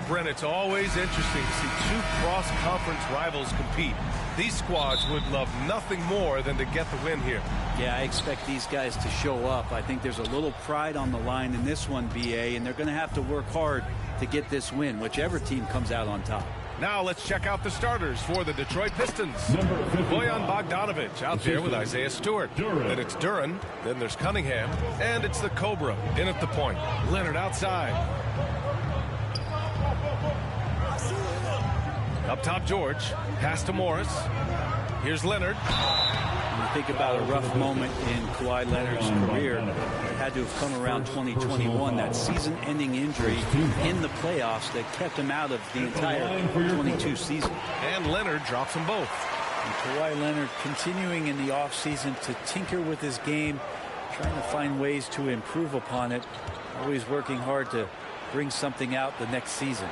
Brent, it's always interesting to see two cross-conference rivals compete. These squads would love nothing more than to get the win here. Yeah, I expect these guys to show up. I think there's a little pride on the line in this one, BA, and they're going to have to work hard to get this win, whichever team comes out on top. Now let's check out the starters for the Detroit Pistons. Bojan Bogdanovic out there with Isaiah Stewart. Then it's Duren. Then there's Cunningham. And it's the Cobra in at the point. Leonard outside. Up top, George. Pass to Morris. Here's Leonard. When you think about a rough moment in Kawhi Leonard's career, it had to have come around 2021, that season-ending injury in the playoffs that kept him out of the entire 22 season. And Leonard drops them both. And Kawhi Leonard continuing in the offseason to tinker with his game, trying to find ways to improve upon it, always working hard to bring something out the next season.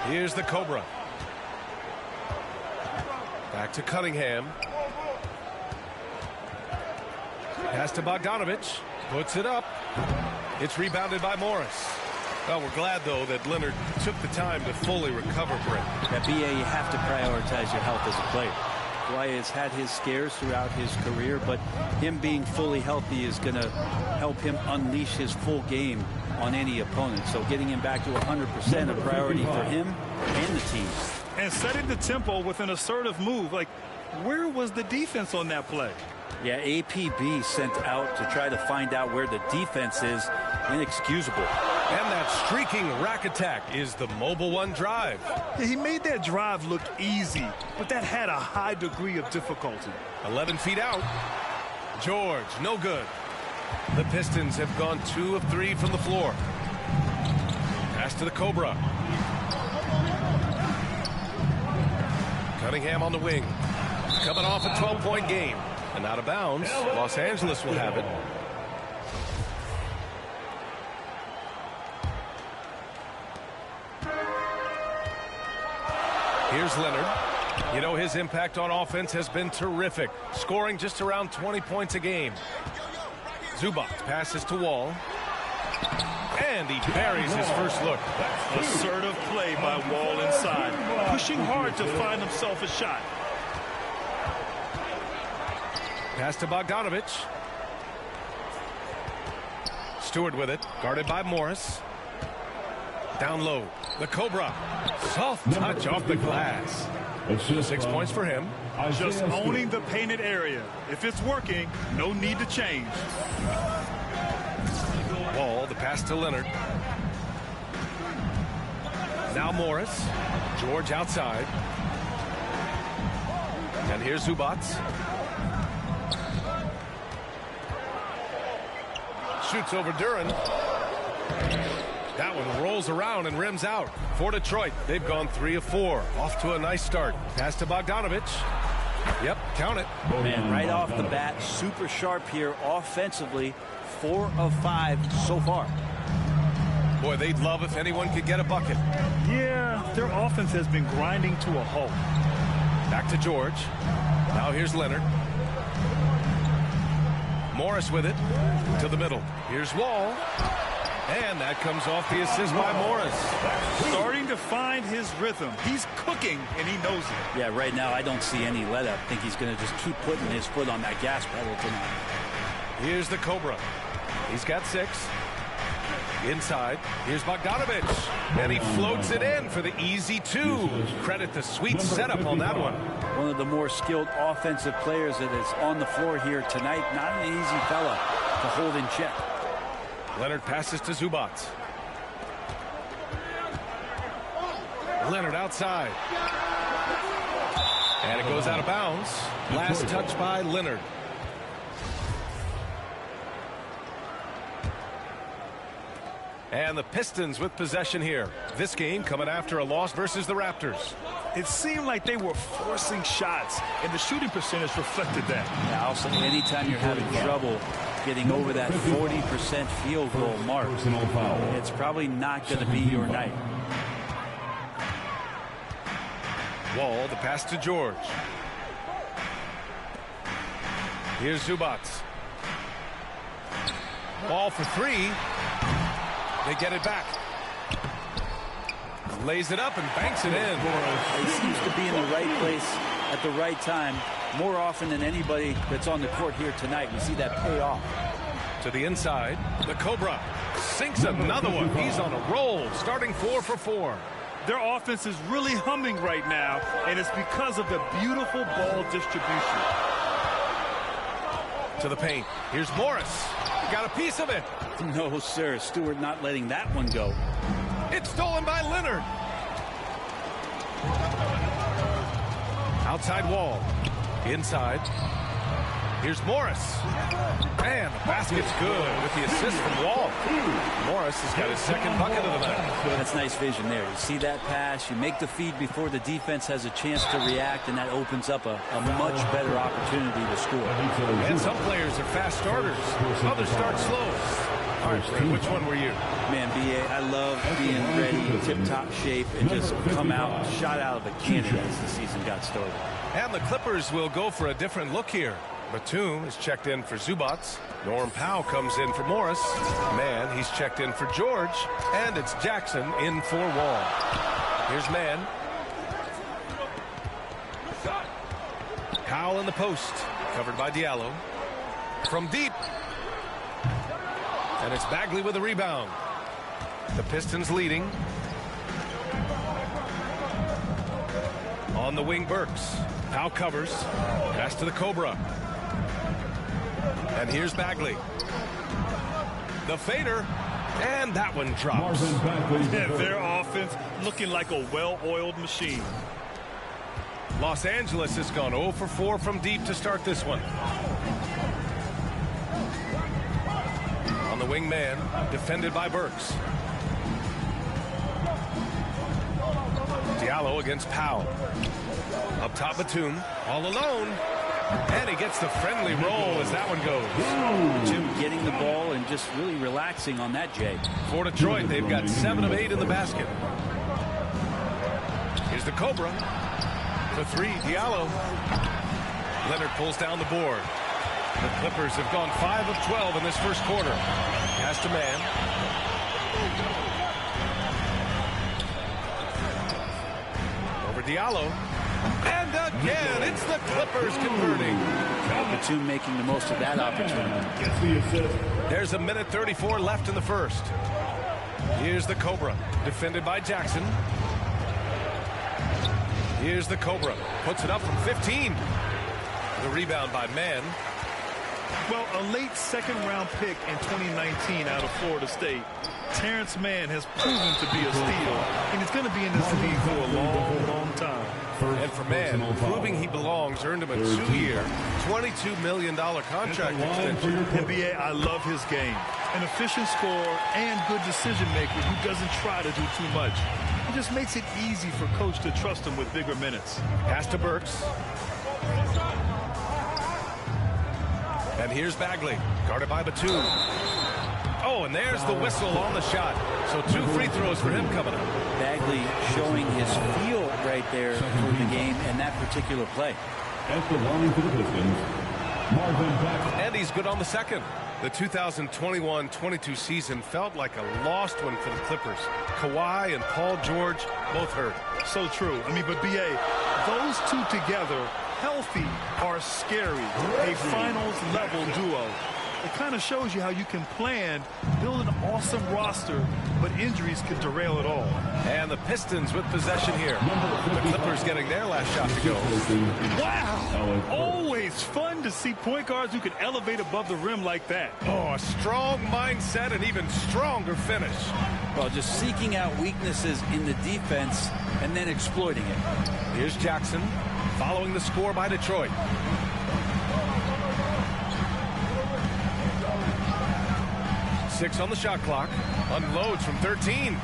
Here's the Cobra. Back to Cunningham. Pass to Bogdanovic. Puts it up. It's rebounded by Morris. Well, we're glad, though, that Leonard took the time to fully recover, Brent. At BA, you have to prioritize your health as a player. Kawhi has had his scares throughout his career, but him being fully healthy is going to help him unleash his full game on any opponent. So getting him back to 100% a priority for him and the team. And setting the tempo with an assertive move. Like, where was the defense on that play? Yeah, APB sent out to try to find out where the defense is. Inexcusable. And that streaking rack attack is the Mobile One drive. Yeah, he made that drive look easy, but that had a high degree of difficulty. 11 feet out. George, no good. The Pistons have gone 2 of 3 from the floor. Pass to the Cobra. Cunningham on the wing. Coming off a 12-point game. And out of bounds. Los Angeles will have it. Here's Leonard. You know, his impact on offense has been terrific, scoring just around 20 points a game. Zubac passes to Wall. And he buries his first look. Assertive play by Wall inside, pushing hard to find himself a shot. Pass to Bogdanovic. Stewart with it, guarded by Morris. Down low, the Cobra. Soft touch off the glass. 6 points for him. Just owning the painted area. If it's working, no need to change. Wall, the pass to Leonard. Now Morris. George outside. And here's Zubac. Shoots over Duren. That one rolls around and rims out. For Detroit, they've gone 3 of 4. Off to a nice start. Pass to Bogdanovic. Yep, count it. Man, right off the bat, super sharp here offensively. 4 of 5 so far. Boy, they'd love if anyone could get a bucket. Yeah, their offense has been grinding to a halt. Back to George. Now here's Leonard. Morris with it to the middle. Here's Wall. And that comes off the assist by Morris. Starting to find his rhythm. He's cooking, and he knows it. Yeah, right now I don't see any let up. I think he's going to just keep putting his foot on that gas pedal tonight. Here's the Cobra. He's got 6. Inside. Here's Bogdanovic. And he floats it in for the easy 2. Credit the sweet setup on that one. One of the more skilled offensive players that is on the floor here tonight. Not an easy fella to hold in check. Leonard passes to Zubac. Leonard outside. And it goes out of bounds. Last touch by Leonard. And the Pistons with possession here. This game coming after a loss versus the Raptors. It seemed like they were forcing shots, and the shooting percentage reflected that. Yeah, also, anytime you're having trouble getting over that 40% field goal mark, it's probably not going to be your night. Wall, the pass to George. Here's Zubac. Ball for 3. They get it back. Lays it up and banks it in. He seems to be in the right place at the right time more often than anybody that's on the court here tonight. We see that pay off. To the inside, the Cobra sinks another one. He's on a roll, starting 4 for 4. Their offense is really humming right now, and it's because of the beautiful ball distribution. To the paint. Here's Morris. Got a piece of it. No, sir. Stewart not letting that one go. It's stolen by Leonard. Outside Wall. Inside. Here's Morris. And the basket's good with the assist from Wall. Morris has got his second bucket of the night. That's nice vision there. You see that pass, you make the feed before the defense has a chance to react, and that opens up a much better opportunity to score. And some players are fast starters. Others start slow. All right, Fred, which one were you? Man, B.A., I love being ready, tip-top shape, and just come out, shot out of a cannon as the season got started. And the Clippers will go for a different look here. Batum is checked in for Zubats. Norm Powell comes in for Morris. Mann, he's checked in for George. And it's Jackson in for Wall. Here's Mann. Powell in the post. Covered by Diallo. From deep. And it's Bagley with a rebound. The Pistons leading. On the wing, Burks. Powell covers. Pass to the Cobra. And here's Bagley. The fader. And that one drops. And their offense looking like a well-oiled machine. Los Angeles has gone 0 for 4 from deep to start this one. On the wing man, defended by Burks. Diallo against Powell. Up top, Batum, all alone. And he gets the friendly roll as that one goes. Batum getting the ball and just really relaxing on that, Jay. For Detroit, they've got 7 of 8 in the basket. Here's the Cobra. For 3, Diallo. Leonard pulls down the board. The Clippers have gone 5 of 12 in this first quarter. Pass to Mann. Over Diallo. And again, it's the Clippers converting. Batum making the most of that opportunity. There's 1:34 left in the first. Here's the Cobra, defended by Jackson. Here's the Cobra, puts it up from 15. The rebound by Mann. Well, a late second-round pick in 2019 out of Florida State. Terrence Mann has proven to be a steal, and he's going to be in this league for a long, long time. And for Mann, proving he belongs, earned him a 2-year, $22 million contract extension. NBA, I love his game. An efficient scorer and good decision maker who doesn't try to do too much. He just makes it easy for coach to trust him with bigger minutes. Pass to Burks. And here's Bagley, guarded by Batum. Oh, and there's the whistle on the shot. So 2 free throws for him coming up. Bagley showing his feel right there for the game and that particular play. At the line for the Pistons, Marvin Bagley. And he's good on the second. The 2021-22 season felt like a lost one for the Clippers. Kawhi and Paul George both hurt. So true. I mean, but B.A., those two together, healthy, are scary. A finals-level duo. It kind of shows you how you can plan, build an awesome roster, but injuries can derail it all. And the Pistons with possession here. The Clippers getting their last shot to go. Wow! Always fun to see point guards who can elevate above the rim like that. Oh, a strong mindset and even stronger finish. Well, just seeking out weaknesses in the defense and then exploiting it. Here's Jackson, following the score by Detroit. Six on the shot clock. Unloads from 13.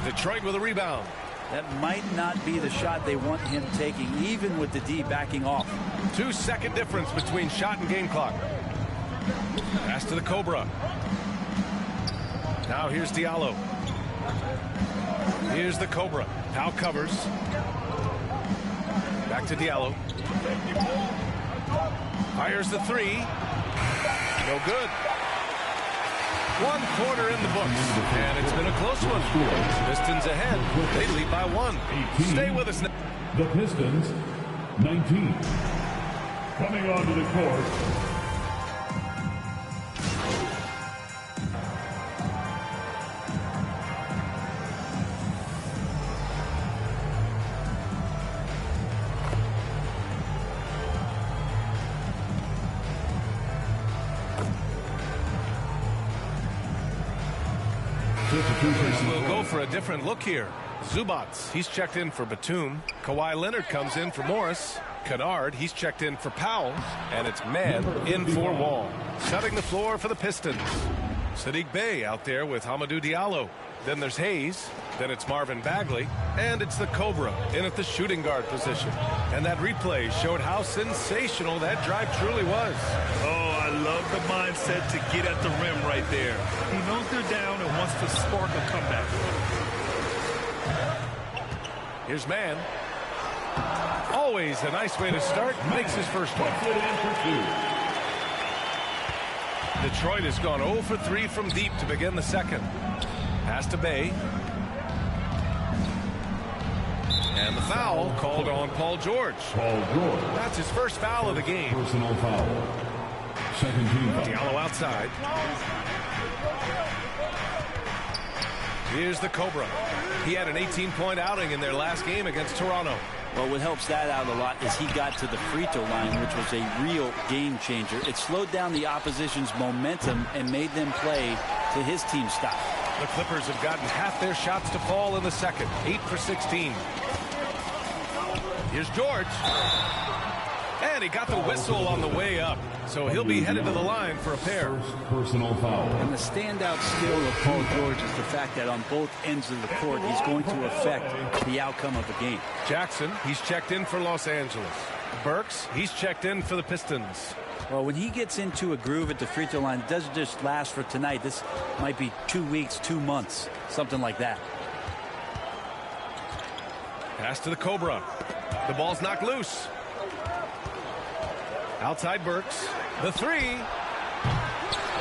Detroit with a rebound. That might not be the shot they want him taking, even with the D backing off. 2-second difference between shot and game clock. Pass to the Cobra. Now here's Diallo. Here's the Cobra. Powell covers. Back to Diallo. Fires the 3. No good. One quarter in the books, and it's been a close one. Pistons ahead. They lead by 1. Stay with us now. The Pistons, 19. Coming onto the court, We'll go for a different look here. Zubac, he's checked in for Batum. Kawhi Leonard comes in for Morris. Kennard, he's checked in for Powell. And it's Mann in for Wall. Setting the floor for the Pistons. Saddiq Bey out there with Hamidou Diallo. Then there's Hayes. Then it's Marvin Bagley. And it's the Cobra in at the shooting guard position. And that replay showed how sensational that drive truly was. Oh, I love the mindset to get at the rim right there. He knows they're down and wants to spark a comeback. Here's Mann. Always a nice way to start. Makes his first one. Detroit has gone 0 for 3 from deep to begin the second. Pass to Bey. And the foul called on Paul George. That's his first foul of the game. Personal foul. Second team foul. Diallo outside. Here's the Cobra. He had an 18-point outing in their last game against Toronto. Well, what helps that out a lot is he got to the free throw line, which was a real game changer. It slowed down the opposition's momentum and made them play to his team style. The Clippers have gotten half their shots to fall in the second. 8 for 16. Here's George. And he got the whistle on the way up. So he'll be headed to the line for a pair. First personal foul. And the standout skill of Paul George is the fact that on both ends of the court, he's going to affect the outcome of the game. Jackson, he's checked in for Los Angeles. Burks, he's checked in for the Pistons. Well, when he gets into a groove at the free throw line, it doesn't just last for tonight. This might be 2 weeks, 2 months, something like that. Pass to the Cobra. The ball's knocked loose. Outside Burks. The three.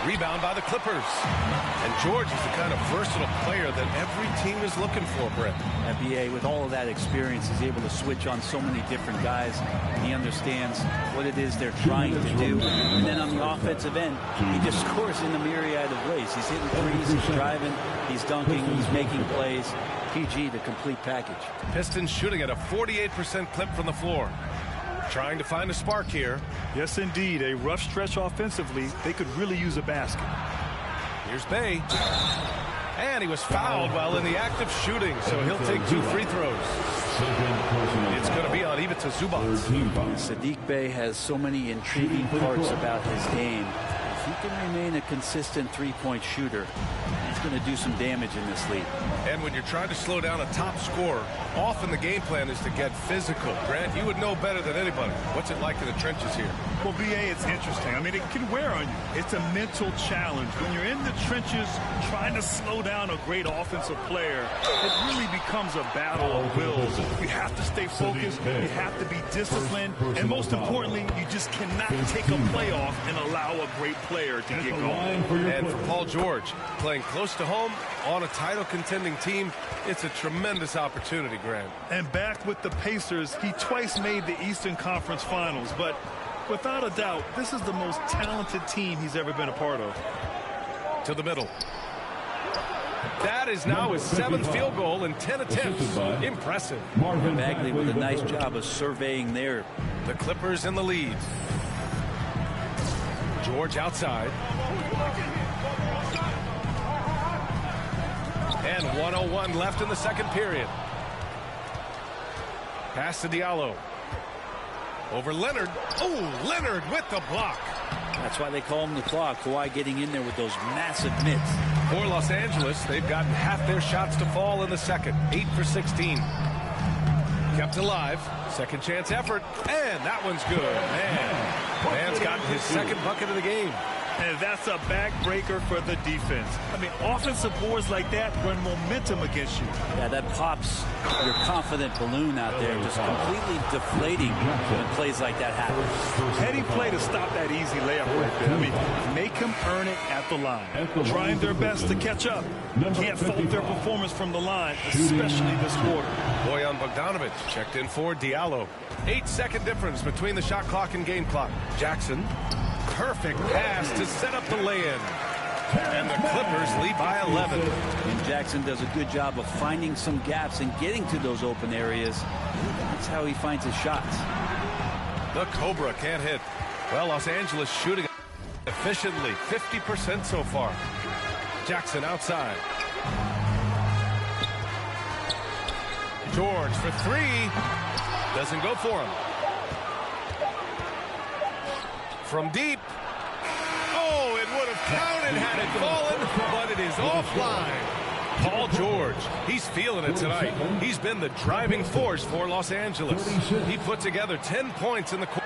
Rebound by the Clippers. And George is the kind of versatile player that every team is looking for, Brett. NBA, with all of that experience, is able to switch on so many different guys. He understands what it is they're trying to do. And then on the offensive end, he just scores in a myriad of ways. He's hitting threes, he's driving, he's dunking, he's making plays. PG, the complete package. Pistons shooting at a 48% clip from the floor. Trying to find a spark here. Yes, indeed. A rough stretch offensively. They could really use a basket. Here's Bey. And he was fouled while in the act of shooting, so he'll take 2 free throws. It's going to be on Ivica Zubac. Saddiq Bey has so many intriguing parts about his game. If he can remain a consistent three-point shooter, he's going to do some damage in this league. And when you're trying to slow down a top scorer, often the game plan is to get physical. Grant, you would know better than anybody. What's it like in the trenches here? Well, BA, it's interesting. I mean, it can wear on you. It's a mental challenge. When you're in the trenches trying to slow down a great offensive player, it really becomes a battle of wills. You have to stay focused. You have to be disciplined. And most importantly, you just cannot take a play off and allow a great player to get going. And for Paul George, playing close to home on a title contending team, it's a tremendous opportunity, Grant. And back with the Pacers, he twice made the Eastern Conference Finals. But without a doubt, this is the most talented team he's ever been a part of. To the middle. That is now his 7th field goal in 10 attempts. Impressive. Marvin Bagley with a nice job of surveying there. The Clippers in the lead. George outside. And 1:01 left in the second period. Pass to Diallo. Over Leonard. Oh, Leonard with the block. That's why they call him the clock. Kawhi getting in there with those massive mitts. For Los Angeles, they've gotten half their shots to fall in the second. 8 for 16. Kept alive. Second chance effort. And that one's good. Mann's gotten his second bucket of the game. And that's a backbreaker for the defense. I mean, offensive boards like that run momentum against you. Yeah, that pops your confident balloon out there, just completely deflating when plays like that happen. Heady play to stop that easy layup right there. I mean, make him earn it at the line. Trying their best to catch up. Can't fault their performance from the line, especially this quarter. Bojan Bogdanovic checked in for Diallo. 8-second difference between the shot clock and game clock. Jackson. Perfect pass to set up the lay-in. And the Clippers lead by 11. And Jackson does a good job of finding some gaps and getting to those open areas. That's how he finds his shots. The Cobra can't hit. Well, Los Angeles shooting efficiently, 50% so far. Jackson outside. George for three. Doesn't go for him. From deep. Oh, it would have counted had it fallen, but it is offline. Paul George, he's feeling it tonight. He's been the driving force for Los Angeles. He put together 10 points in the quarter.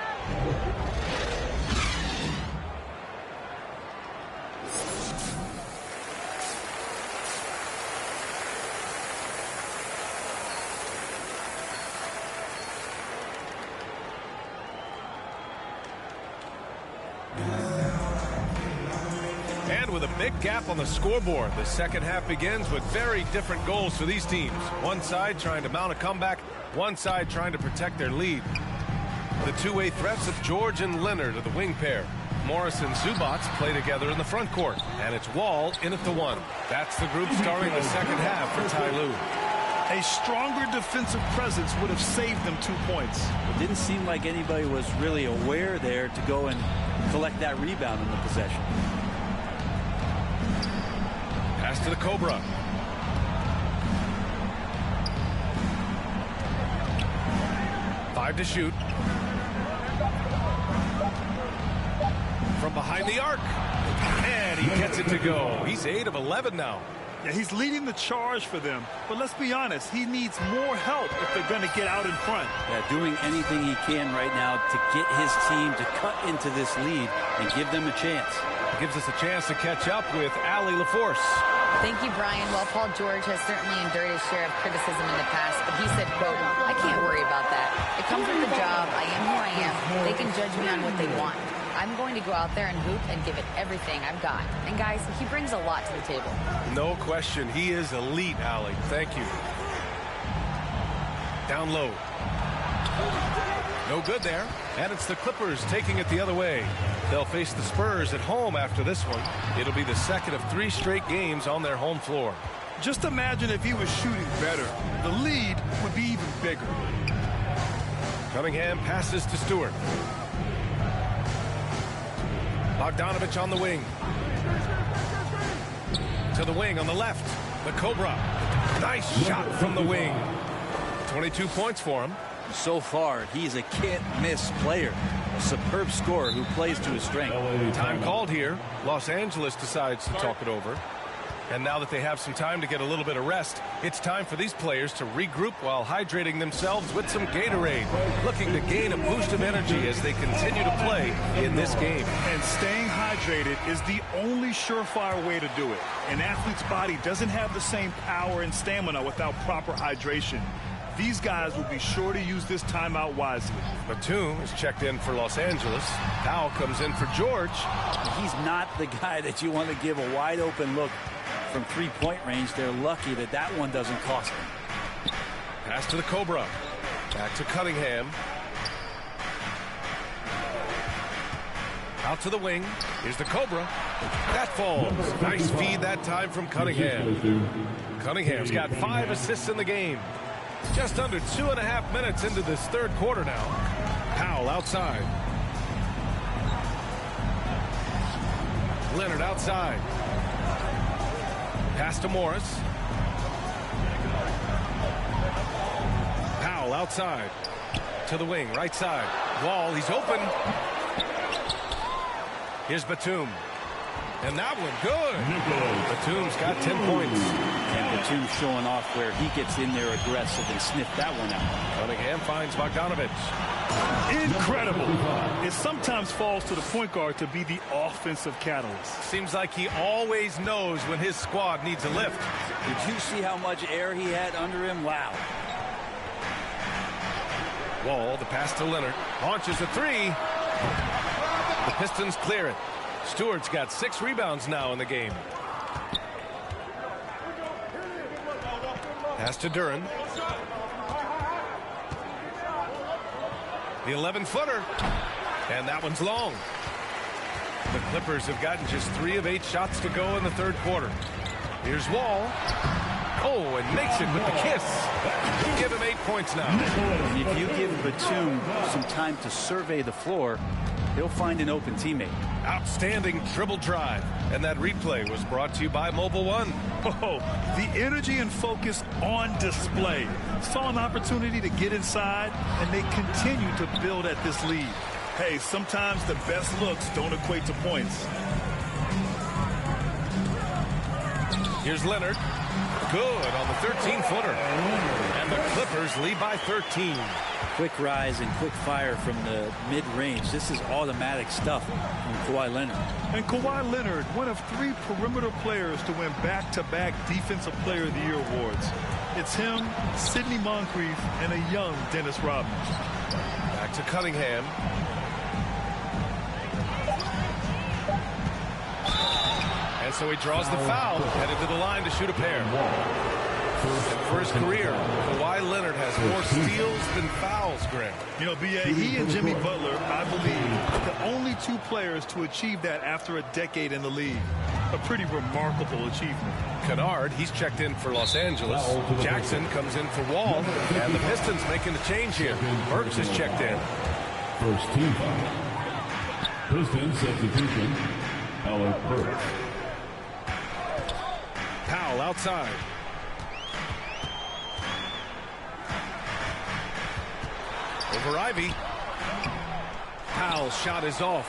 With a big gap on the scoreboard, the second half begins with very different goals for these teams. One side trying to mount a comeback, one side trying to protect their lead. The two-way threats of George and Leonard are the wing pair. Morris and Zubac play together in the front court, and it's Wall in at the one. That's the group starting the second half for Ty Lue. A stronger defensive presence would have saved them 2 points. It didn't seem like anybody was really aware there to go and collect that rebound in the possession. Pass to the Cobra. Five to shoot. From behind the arc. And he gets it to go. He's 8 of 11 now. Yeah, he's leading the charge for them. But let's be honest, he needs more help if they're going to get out in front. Yeah, doing anything he can right now to get his team to cut into this lead and give them a chance. Gives us a chance to catch up with Allie LaForce. Thank you, Brian. Well, Paul George has certainly endured his share of criticism in the past, but he said, quote, "I can't worry about that. It comes with the job. I am who I am. They can judge me on what they want. I'm going to go out there and hoop and give it everything I've got." And guys, he brings a lot to the table. No question. He is elite, Allie. Thank you. Down low. No good there. And it's the Clippers taking it the other way. They'll face the Spurs at home after this one. It'll be the second of 3 straight games on their home floor. Just imagine if he was shooting better. The lead would be even bigger. Cunningham passes to Stewart. Bogdanovic on the wing. To the wing on the left. The Cobra. Nice shot from the wing. 22 points for him. So far, he's a can't-miss player. A superb scorer who plays to his strength. Time called here. Los Angeles decides to talk it over. And now that they have some time to get a little bit of rest, it's time for these players to regroup while hydrating themselves with some Gatorade, looking to gain a boost of energy as they continue to play in this game. And staying hydrated is the only surefire way to do it. An athlete's body doesn't have the same power and stamina without proper hydration. These guys will be sure to use this timeout wisely. Batum is checked in for Los Angeles. Powell comes in for George. He's not the guy that you want to give a wide open look from three-point range. They're lucky that that one doesn't cost them. Pass to the Cobra. Back to Cunningham. Out to the wing. Here's the Cobra. That falls. Nice feed that time from Cunningham. Cunningham's got 5 assists in the game. Just under 2.5 minutes into this third quarter now. Powell outside. Leonard outside. Pass to Morris. Powell outside. To the wing, right side. Wall, he's open. Here's Batum. And that one good. Batum's got 10 points. And Batum showing off where he gets in there aggressive and sniffed that one out. Cunningham finds Bogdanovich. Incredible. It sometimes falls to the point guard to be the offensive catalyst. Seems like he always knows when his squad needs a lift. Did you see how much air he had under him? Wow. Wall, the pass to Leonard. Launches a three. The Pistons clear it. Stewart's got 6 rebounds now in the game. Pass to Duren. The 11-footer. And that one's long. The Clippers have gotten just 3 of 8 shots to go in the third quarter. Here's Wall. Oh, and makes it with the kiss. Give him 8 points now. And if you give Batum some time to survey the floor, he'll find an open teammate. Outstanding dribble drive. And that replay was brought to you by Mobile One. Oh, the energy and focus on display. Saw an opportunity to get inside, and they continue to build at this lead. Hey, sometimes the best looks don't equate to points. Here's Leonard. Good on the 13-footer. And the Clippers lead by 13. Quick rise and quick fire from the mid-range. This is automatic stuff from Kawhi Leonard. And Kawhi Leonard, one of 3 perimeter players to win back-to-back Defensive Player of the Year awards. It's him, Sidney Moncrief, and a young Dennis Rodman. Back to Cunningham. And so he draws the foul, headed to the line to shoot a pair. And for his career, Kawhi Leonard has more steals than fouls, Graham. You know, B.A., he and Jimmy Butler, I believe, the only 2 players to achieve that after a decade in the league. A pretty remarkable achievement. Kennard, he's checked in for Los Angeles. Jackson comes in for Wall. And the Pistons making the change here. Burks is checked in. First team foul. Pistons substitution, Alec Burks. Powell outside. Over Ivy. Powell's shot is off.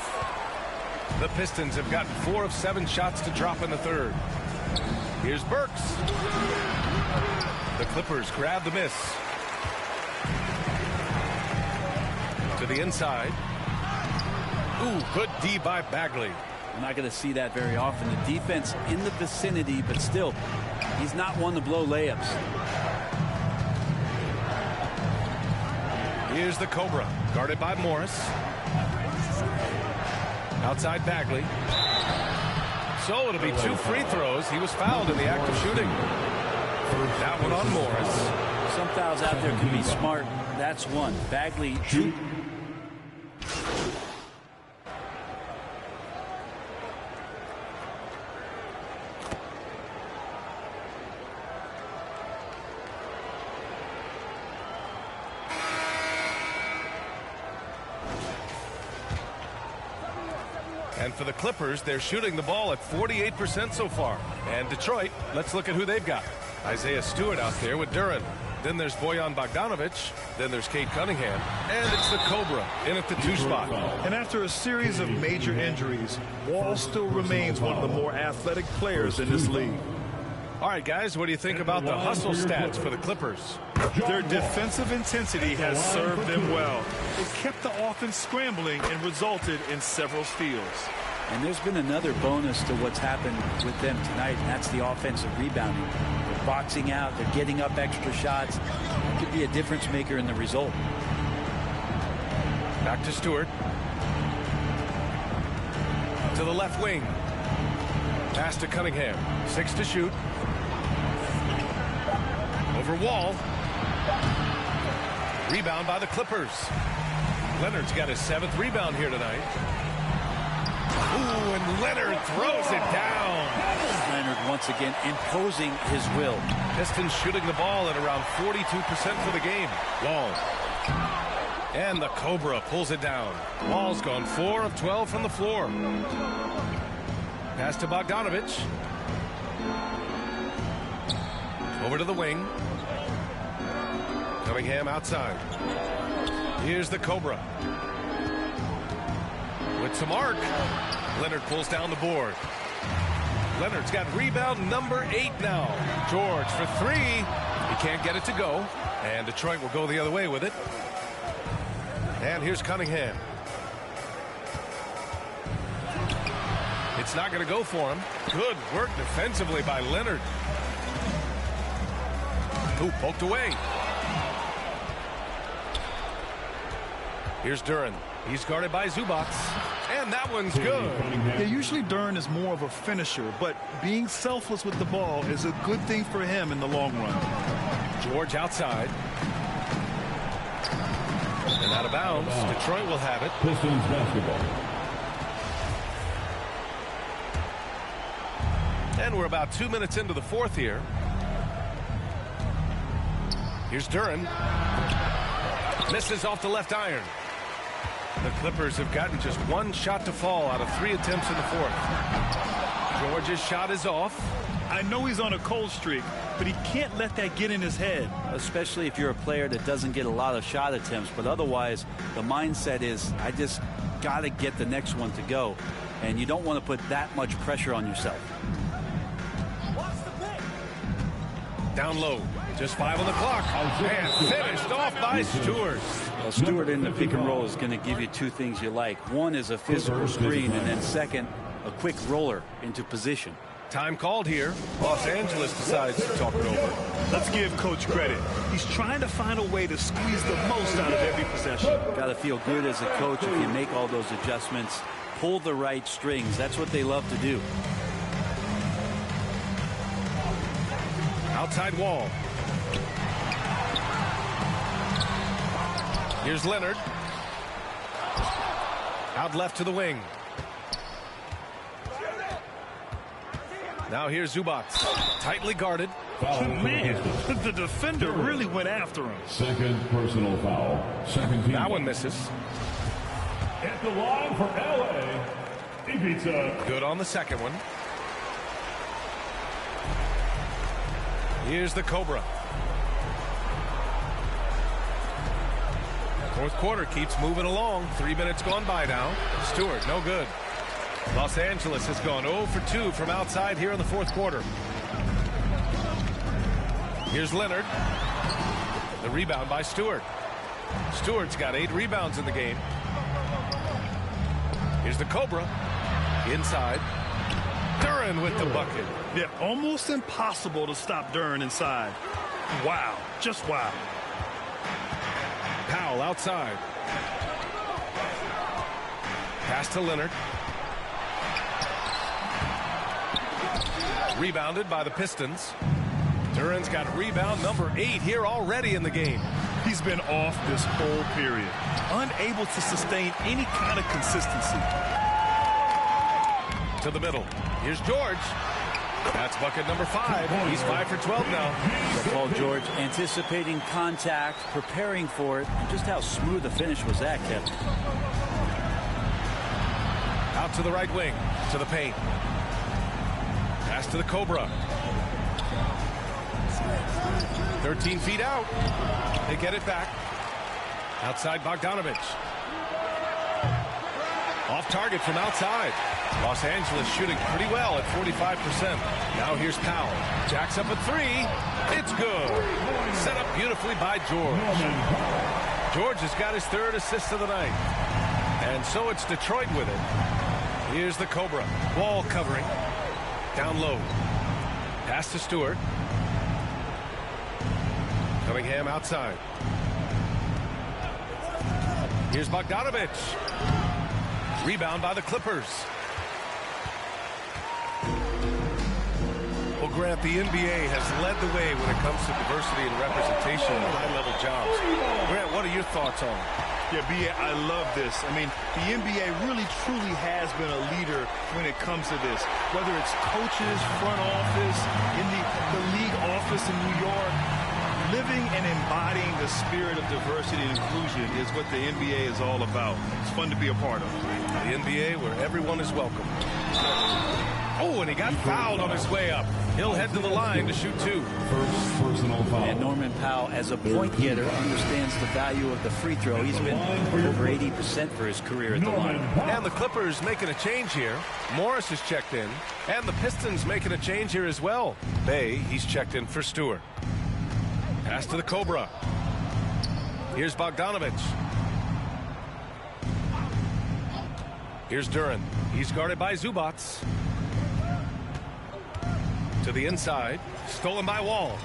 The Pistons have gotten 4 of 7 shots to drop in the third. Here's Burks. The Clippers grab the miss. To the inside. Ooh, good D by Bagley. We're not going to see that very often. The defense in the vicinity, but still, he's not one to blow layups. Here's the Cobra, guarded by Morris. Outside Bagley. So it'll be 2 free throws. He was fouled in the act of shooting. That one on Morris. Some fouls out there can be smart. That's one. Bagley. And for the Clippers, they're shooting the ball at 48% so far. And Detroit, let's look at who they've got. Isaiah Stewart out there with Duren. Then there's Bojan Bogdanovich. Then there's Cade Cunningham. And it's the Cobra in at the 2 spot. And after a series of major injuries, Wall still remains one of the more athletic players in this league. All right, guys, what do you think about the hustle stats for the Clippers? Their defensive intensity has served them well. It kept the offense scrambling and resulted in several steals. And there's been another bonus to what's happened with them tonight, and that's the offensive rebounding. They're boxing out, they're getting up extra shots. It could be a difference maker in the result. Back to Stewart. To the left wing. Pass to Cunningham. 6 to shoot. Over Wall. Rebound by the Clippers. Leonard's got his 7th rebound here tonight. Ooh, and Leonard throws it down. Leonard once again imposing his will. Pistons shooting the ball at around 42% for the game. Wall. And the Cobra pulls it down. Wall's gone 4 of 12 from the floor. Pass to Bogdanovich. Over to the wing. Cunningham outside. Here's the Cobra. With some arc. Leonard pulls down the board. Leonard's got rebound number 8 now. George for 3. He can't get it to go. And Detroit will go the other way with it. And here's Cunningham. It's not going to go for him. Good work defensively by Leonard. Ooh, poked away. Here's Duren. He's guarded by Zubac. And that one's good. Yeah, usually Duren is more of a finisher, but being selfless with the ball is a good thing for him in the long run. George outside. And out of bounds. Detroit will have it. Pistons basketball. And we're about 2 minutes into the fourth here. Here's Duren. Misses off the left iron. The Clippers have gotten just 1 shot to fall out of 3 attempts in the fourth. George's shot is off. I know he's on a cold streak, but he can't let that get in his head. Especially if you're a player that doesn't get a lot of shot attempts, but otherwise the mindset is I just got to get the next one to go, and you don't want to put that much pressure on yourself. Down low. Just 5 on the clock. And finished off by Stewart. Well, Stewart in the pick and roll is going to give you 2 things you like. One is a physical screen, and then second, a quick roller into position. Time called here. Los Angeles decides to talk it over. Let's give Coach credit. He's trying to find a way to squeeze the most out of every possession. Got to feel good as a coach if you make all those adjustments. Pull the right strings. That's what they love to do. Outside wall. Here's Leonard. Out left to the wing. Now here's Zubac. Tightly guarded. Man, the defender really went after him. Second personal foul. Second team. That one misses. At the line for LA, Ivica. Good on the second one. Here's the Cobra. Fourth quarter keeps moving along. 3 minutes gone by now. Stewart, no good. Los Angeles has gone 0 for 2 from outside here in the fourth quarter. Here's Leonard. The rebound by Stewart. Stewart's got 8 rebounds in the game. Here's the Cobra. Inside. Duren with the bucket. Yeah, almost impossible to stop Duren inside. Wow, just wow. Powell outside. Pass to Leonard. Rebounded by the Pistons. Duren's got rebound number 8 here already in the game. He's been off this whole period. Unable to sustain any kind of consistency. To the middle. Here's George. That's bucket number 5. He's 5 for 12 now. Paul George anticipating contact, preparing for it, and just how smooth the finish was that, Kevin. Out to the right wing, to the paint. Pass to the Cobra. 13 feet out. They get it back. Outside Bogdanovich. Off target from outside. Los Angeles shooting pretty well at 45%. Now here's Powell. Jacks up a 3. It's good. Set up beautifully by George. George has got his 3rd assist of the night. And so it's Detroit with it. Here's the Cobra. Wall covering. Down low. Pass to Stewart. Cunningham outside. Here's Bogdanovich. Rebound by the Clippers. Well, Grant, the NBA has led the way when it comes to diversity and representation in high-level jobs. Grant, what are your thoughts on it? Yeah, B.A., I love this. I mean, the NBA really, truly has been a leader when it comes to this. Whether it's coaches, front office, in the league office in New York, living and embodying the spirit of diversity and inclusion is what the NBA is all about. It's fun to be a part of. The NBA where everyone is welcome. Oh, and he got fouled on his way up. He'll head to the line to shoot 2. First personal foul. And Norman Powell, as a point getter, understands the value of the free throw. He's been over 80% for his career at the line. And the Clippers making a change here. Morris has checked in. And the Pistons making a change here as well. Bey, he's checked in for Stewart. Pass to the Cobra. Here's Bogdanovich. Here's Duren. He's guarded by Zubac. To the inside. Stolen by Wall.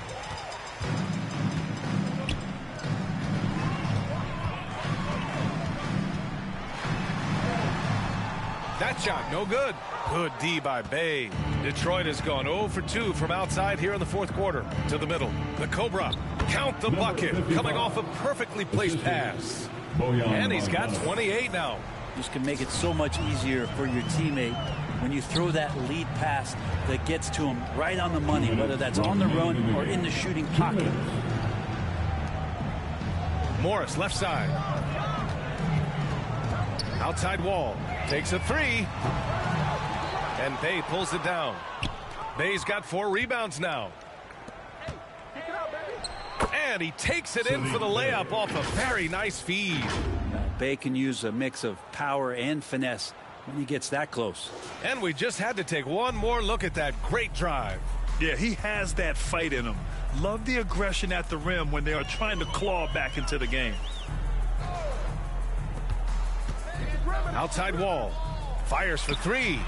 That shot, no good. Good D by Bey. Detroit has gone 0 for 2 from outside here in the fourth quarter. To the middle. The Cobra. Count the bucket. Coming off a perfectly placed pass. And he's got 28 now. This can make it so much easier for your teammate when you throw that lead pass that gets to him right on the money, whether that's on the run or in the shooting pocket. Morris, left side. Outside Wall. Takes a 3. And Bey pulls it down. Bey's got 4 rebounds now. And he takes it in for the layup off a very nice feed. Bey can use a mix of power and finesse when he gets that close. And we just had to take one more look at that great drive. Yeah, he has that fight in him. Love the aggression at the rim when they are trying to claw back into the game. Outside Wall. Fires for 3.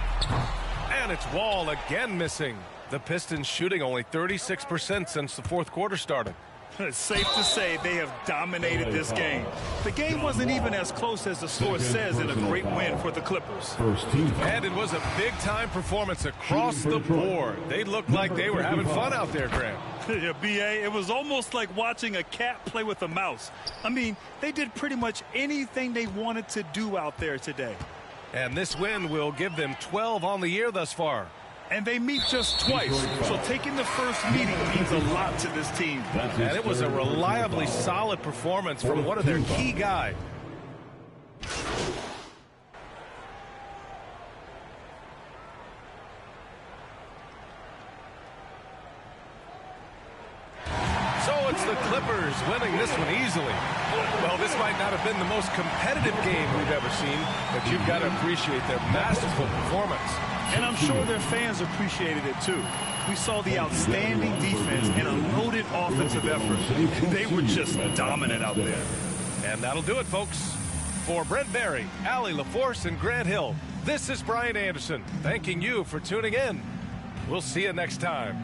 And it's Wall again missing. The Pistons shooting only 36% since the fourth quarter started. It's safe to say they have dominated this game. The game wasn't even as close as the score says in a great win for the Clippers. And it was a big-time performance across the board. They looked like they were having fun out there, Graham. Yeah, B.A., it was almost like watching a cat play with a mouse. I mean, they did pretty much anything they wanted to do out there today. And this win will give them 12 on the year thus far. And they meet just twice, so taking the first meeting means a lot to this team. And it was a reliably solid performance from one of their key guys. So it's the Clippers winning this one easily. Well, this might not have been the most competitive game we've ever seen, but you've got to appreciate their masterful performance. And I'm sure their fans appreciated it, too. We saw the outstanding defense and a loaded offensive effort. They were just dominant out there. And that'll do it, folks. For Brent Barry, Allie LaForce, and Grant Hill, this is Brian Anderson, thanking you for tuning in. We'll see you next time.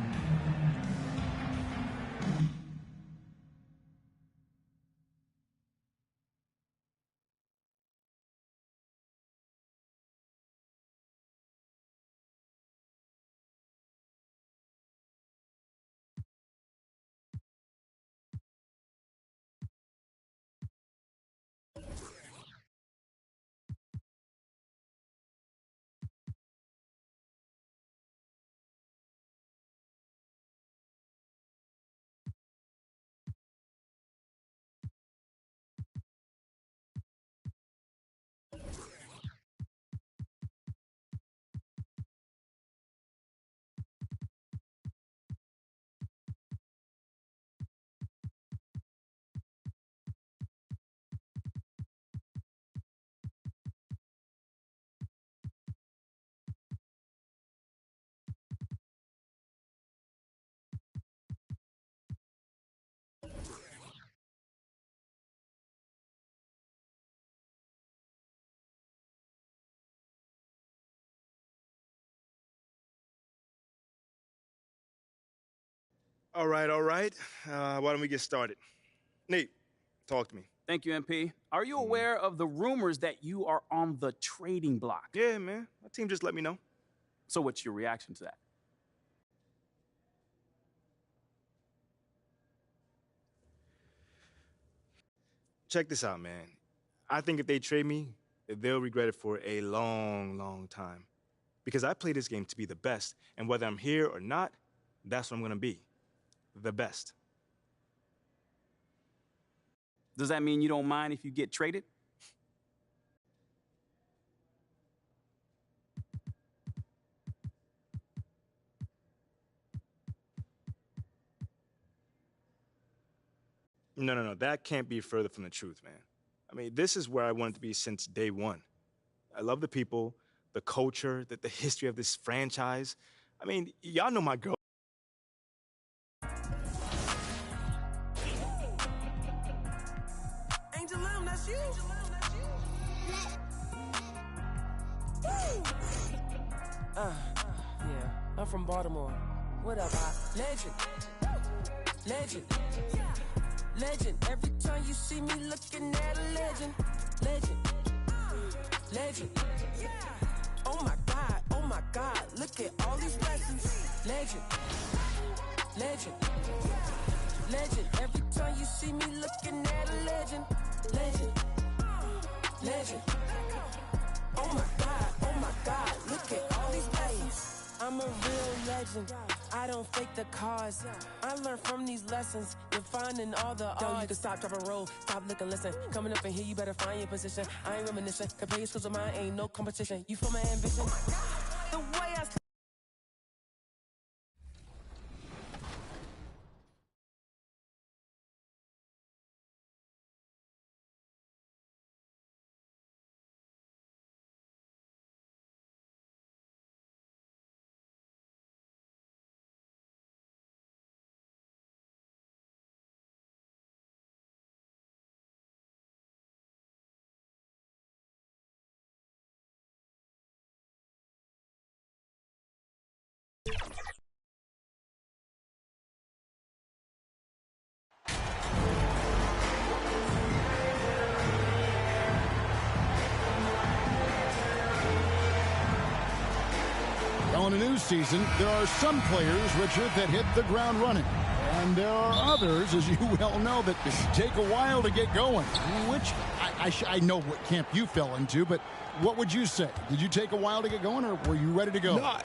All right, all right. Why don't we get started? Nate, talk to me. Thank you, MP. Are you aware of the rumors that you are on the trading block? Yeah, man. My team just let me know. So what's your reaction to that? Check this out, man. I think if they trade me, they'll regret it for a long, long time. Because I play this game to be the best, and whether I'm here or not, that's what I'm going to be. The best. Does that mean you don't mind if you get traded? No. That can't be further from the truth, man. I mean, this is where I wanted to be since day one. I love the people, the culture, the history of this franchise. I mean, y'all know my girl. Angel Lim, that's you. Yeah, I'm from Baltimore. What up, legend? Legend. Legend. Every time you see me looking at a legend. Legend. Legend. Oh my God, look at all these blessings. Legend. Legend. Legend. Every time you see me looking at a legend. Legend. Legend. Oh my God, look at all these blessings. I'm a real legend. I don't fake the cause. I learned from these lessons. You're finding all the odds. Yo, you can stop, drop and roll. Stop, look and listen. Coming up in here, you better find your position. I ain't reminiscing. Compare your skills with mine, ain't no competition. You feel my ambition? The way I... In a new season, there are some players, Richard, that hit the ground running. And there are others, as you well know, that take a while to get going. Which, I know what camp you fell into, but what would you say? Did you take a while to get going, or were you ready to go? No,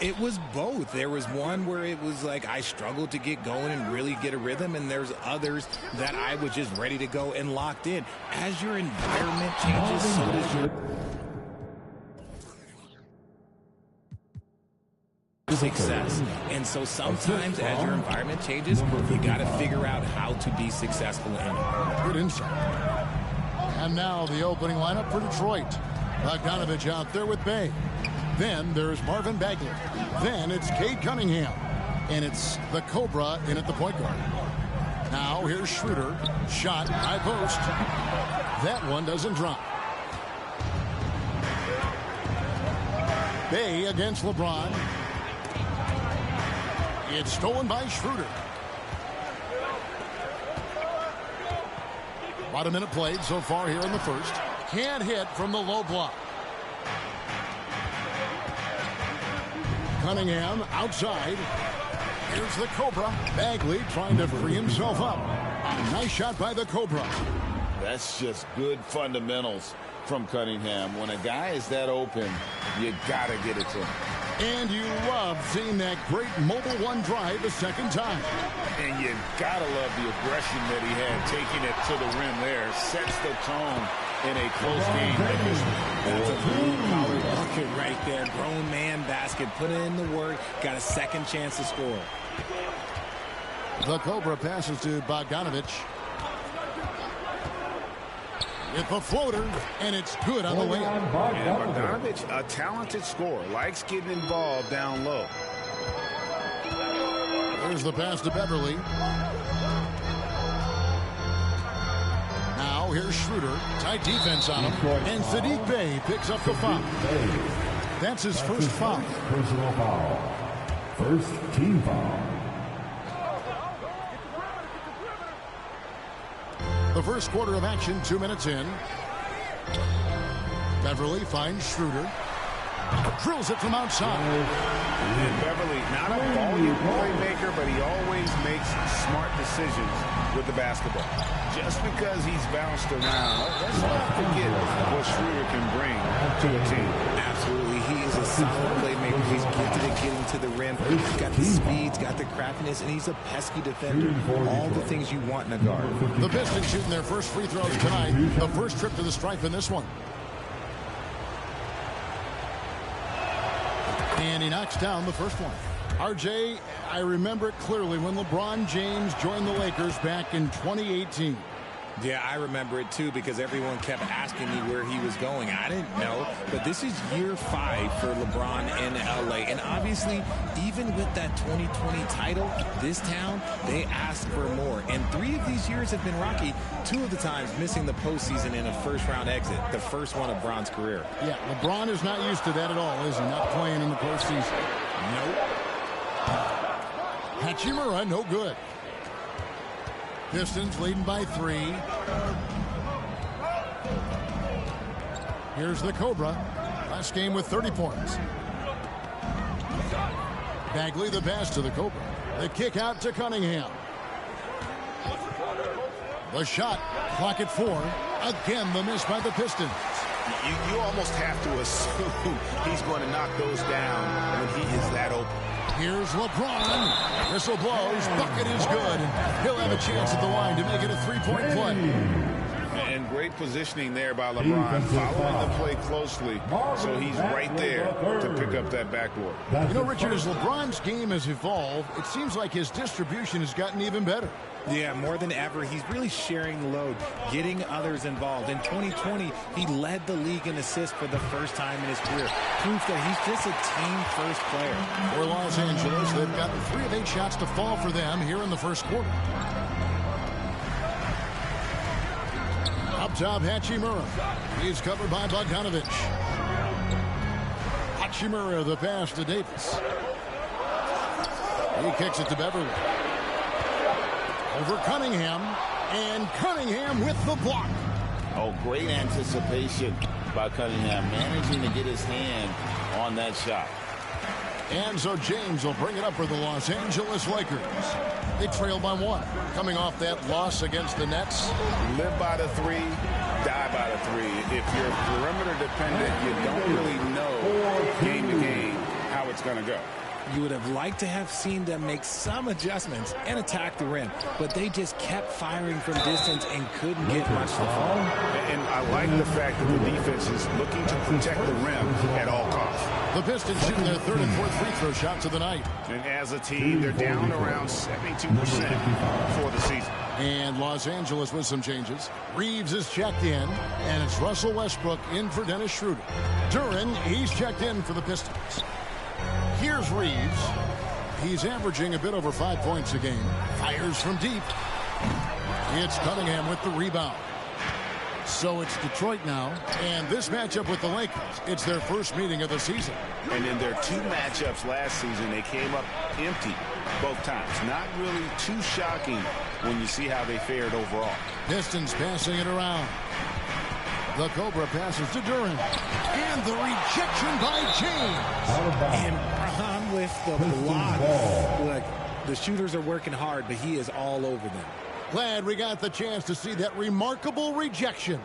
it was both. There was one where it was like I struggled to get going and really get a rhythm, and there's others that I was just ready to go and locked in. As your environment changes, so does your success. And so sometimes as your environment changes, you got to figure out how to be successful in it. Good insight. And now the opening lineup for Detroit. Bogdanovich out there with Bay. Then there's Marvin Bagley. Then it's Cade Cunningham. And it's the Cobra in at the point guard. Now here's Schroeder. Shot, high post. That one doesn't drop. Bay against LeBron. It's stolen by Schroeder. About a minute played so far here in the first. Can't hit from the low block. Cunningham outside. Here's the Cobra. Bagley trying to free himself up. A nice shot by the Cobra. That's just good fundamentals from Cunningham. When a guy is that open, you got to get it to him. And you love seeing that great mobile one drive a second time. And you got to love the aggression that he had, taking it to the rim there. Sets the tone in a close game like this one. That's a blue-collar bucket right there. Grown man basket. Put in the work. Got a second chance to score. The Cobra passes to Bogdanovich. With the floater, and it's good on the way up. And Bogdanovich, a talented scorer, likes getting involved down low. Here's the pass to Beverly. Now here's Schroeder. Tight defense on him. And Saddiq Bey picks up the foul. That's his first foul. Personal foul. First team foul. The first quarter of action, 2 minutes in. Beverly finds Schroeder. Drills it from outside. And Beverly, not a volume playmaker, but he always makes smart decisions with the basketball. Just because he's bounced around, let's not forget what Schroeder can bring to a team. Absolutely. He is a solid playmaker. He's gifted at getting to the rim. He's got the speed, he's got the craftiness, and he's a pesky defender. All the things you want in a guard. The Pistons shooting their first free throws tonight. The first trip to the stripe in this one. And he knocks down the first one. RJ, I remember it clearly when LeBron James joined the Lakers back in 2018. Yeah, I remember it too because everyone kept asking me where he was going. I didn't know, but this is year 5 for LeBron in LA. And obviously, even with that 2020 title, this town, they asked for more. And 3 of these years have been rocky, 2 of the times missing the postseason in a first-round exit, the first one of Bron's career. Yeah, LeBron is not used to that at all, is he? Not playing in the postseason. Nope. Hachimura, no good. Pistons leading by 3. Here's the Cobra. Last game with 30 points. Bagley the pass to the Cobra. The kick out to Cunningham. The shot. Clock at 4. Again the miss by the Pistons. You almost have to assume he's going to knock those down when he is that open. Here's LeBron. Whistle blows. Bucket is good. He'll have a chance at the line to make it a 3-point play. And great positioning there by LeBron, following the play closely, so he's right there to pick up that backboard. You know, Richard, as LeBron's game has evolved, it seems like his distribution has gotten even better. Yeah, more than ever, he's really sharing the load, getting others involved. In 2020, he led the league in assists for the first time in his career. Proof that he's just a team-first player. For Los Angeles, they've gotten 3 of 8 shots to fall for them here in the first quarter. Up top, Hachimura. He's covered by Bogdanovich. Hachimura, the pass to Davis. He kicks it to Beverly. Over Cunningham, and Cunningham with the block. Oh, great anticipation by Cunningham, managing to get his hand on that shot. And so James will bring it up for the Los Angeles Lakers. They trail by 1. Coming off that loss against the Nets. Live by the 3, die by the 3. If you're perimeter dependent, you don't really know game to game how it's going to go. You would have liked to have seen them make some adjustments and attack the rim, but they just kept firing from distance and couldn't get much to fall. And I like the fact that the defense is looking to protect the rim at all costs. The Pistons shooting their 3rd and 4th free throw shots of the night. And as a team, they're down around 72% for the season. And Los Angeles with some changes. Reeves is checked in, and it's Russell Westbrook in for Dennis Schroeder. Duren, he's checked in for the Pistons. Here's Reeves. He's averaging a bit over 5 points a game. Fires from deep. It's Cunningham with the rebound. So it's Detroit now, and this matchup with the Lakers, it's their first meeting of the season. And in their 2 matchups last season, they came up empty both times. Not really too shocking when you see how they fared overall. Pistons passing it around. The Cobra passes to Duren. And the rejection by James. And Bron with the block. Look, the shooters are working hard, but he is all over them. Glad we got the chance to see that remarkable rejection.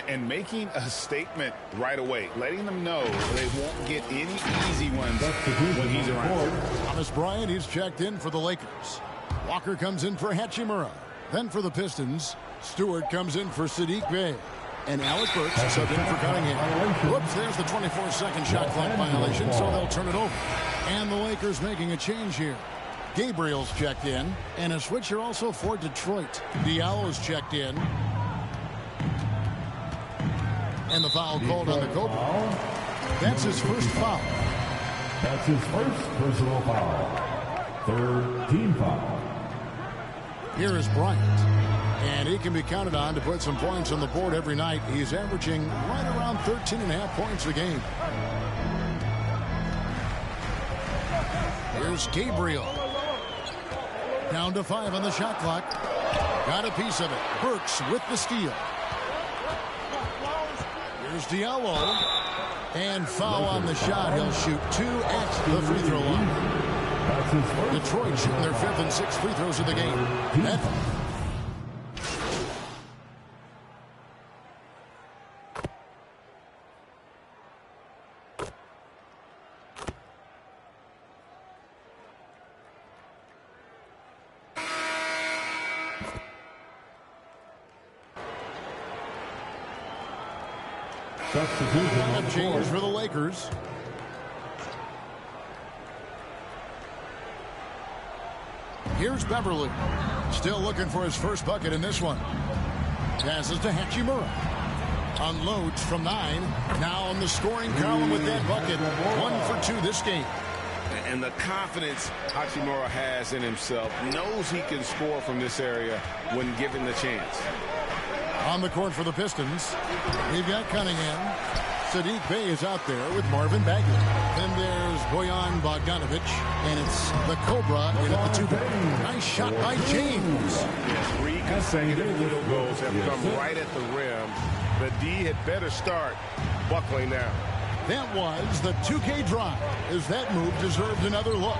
And making a statement right away, letting them know they won't get any easy ones when he's around. Thomas Bryant, he's checked in for the Lakers. Walker comes in for Hachimura. Then for the Pistons, Stewart comes in for Sadiq Bey. And Alec Burks subbed in for Cunningham. Whoops, there's the 24-second shot clock violation, so they'll turn it over. And the Lakers making a change here. Gabriel's checked in, and a switcher also for Detroit. Diallo's checked in. And the foul called on the Cobra. That's his first foul. That's his first personal foul. 3rd team foul. Here is Bryant. And he can be counted on to put some points on the board every night. He's averaging right around 13.5 points a game. Here's Gabriel. Down to 5 on the shot clock. Got a piece of it. Burks with the steal. Here's Diallo. And foul on the shot. He'll shoot 2 at the free throw line. Detroit shooting their 5th and 6th free throws of the game. Substitution change for the Lakers. Here's Beverly. Still looking for his first bucket in this one. Passes to Hachimura. Unloads from 9. Now on the scoring column with that bucket. 1 for 2 this game. And the confidence Hachimura has in himself, knows he can score from this area when given the chance. On the court for the Pistons, we've got Cunningham. Saddiq Bey is out there with Marvin Bagley. Then there's Bojan Bogdanovic, and it's the Cobra in at the 2. Nice shot by James. Yes, 3 consecutive field goals have come right at the rim. The D had better start buckling down. That was the 2K drive, as that move deserved another look.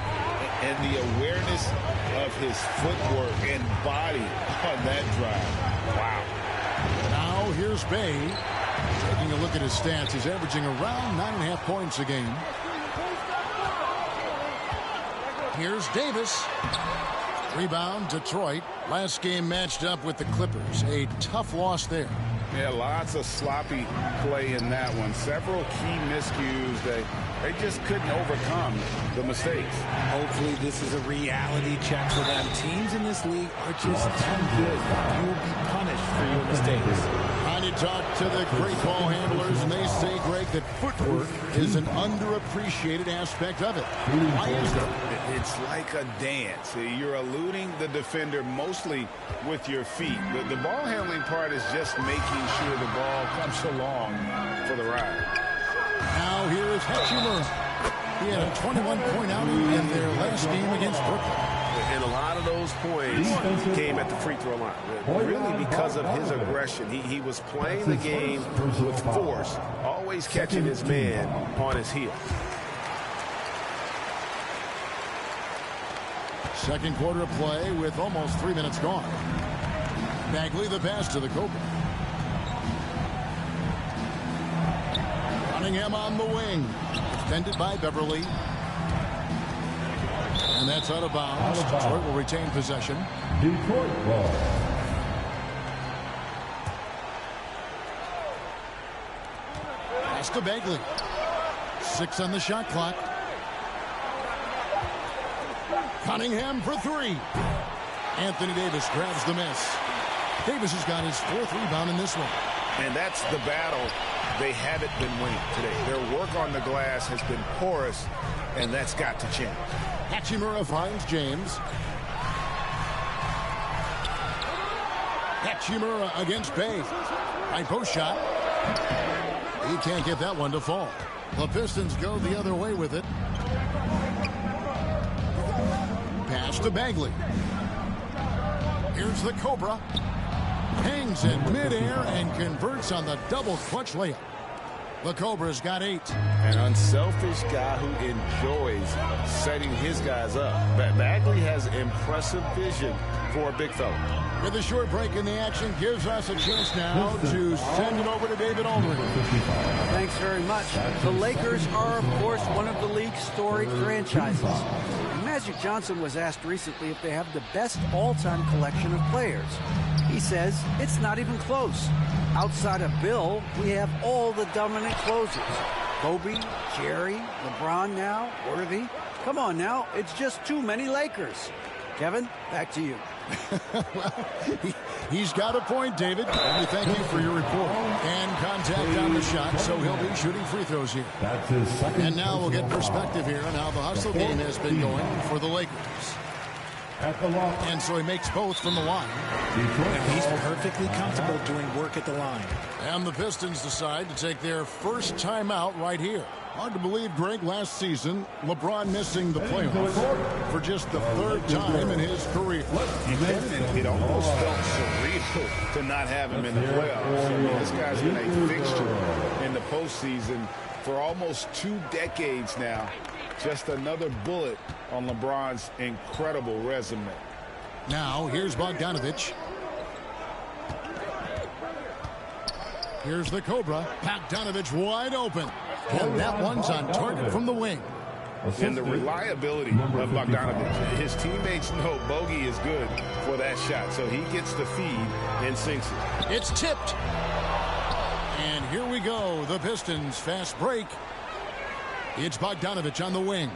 And the awareness of his footwork and body on that drive. Wow. Now here's Bey. Taking a look at his stats, he's averaging around 9.5 points a game. Here's Davis. Rebound, Detroit. Last game matched up with the Clippers. A tough loss there. Yeah, lots of sloppy play in that one. Several key miscues. They just couldn't overcome the mistakes. Hopefully this is a reality check for them. Teams in this league are just too good. You will be punished for your mistakes. I talk to the great ball handlers, and they say, Greg, that footwork is an underappreciated aspect of it. Why is that? It's like a dance. You're eluding the defender mostly with your feet. The ball handling part is just making sure the ball comes along for the ride. Now here is Hachimura. He had a 21-point outing in their last game against Brooklyn. And a lot of those points came at the free throw line. Really because of his aggression. He was playing the game with force, always catching his man on his heel. Second quarter of play with almost 3 minutes gone. Bagley the pass to the Cobra. Cunningham on the wing. Defended by Beverly. And that's out of bounds. Detroit will retain possession. Detroit ball. Pass to Bagley. 6 on the shot clock. Cunningham for 3. Anthony Davis grabs the miss. Davis has got his 4th rebound in this one. And that's the battle they haven't been winning today. Their work on the glass has been porous, and that's got to change. Hachimura finds James. Hachimura against Bey. High post shot. He can't get that one to fall. The Pistons go the other way with it. Pass to Bagley. Here's the Cobra. Hangs in midair and converts on the double clutch layup. The Cobra's got 8. An unselfish guy who enjoys setting his guys up. Bagley has impressive vision for a big fella. With a short break in the action, gives us a chance now to send it over to David Aldridge. Thanks very much. The Lakers are, of course, one of the league's storied franchises. Magic Johnson was asked recently if they have the best all-time collection of players. He says it's not even close. Outside of Bill, we have all the dominant closers. Kobe, Jerry, LeBron now, Worthy. Come on now, it's just too many Lakers. Kevin, back to you. Well, he's got a point, David. And we thank you for your report. And contact on the shot, so he'll be shooting free throws here. That's his second. And now we'll get perspective here on how the hustle game has been going for the Lakers. And so he makes both from the line. And he's perfectly comfortable doing work at the line. And the Pistons decide to take their first timeout right here. Hard to believe, Greg, last season, LeBron missing the playoffs for just the 3rd time in his career. It almost felt surreal to not have him in the playoffs. I mean, this guy's been a fixture in the postseason for almost 2 decades now. Just another bullet on LeBron's incredible resume. Now, here's Bogdanovic. Here's the Cobra. Bogdanovic wide open. And that one's on target from the wing. And the reliability of Bogdanovic. His teammates know Bogey is good for that shot, so he gets the feed and sinks it. It's tipped. And here we go. The Pistons fast break. It's Bogdanovic on the wing.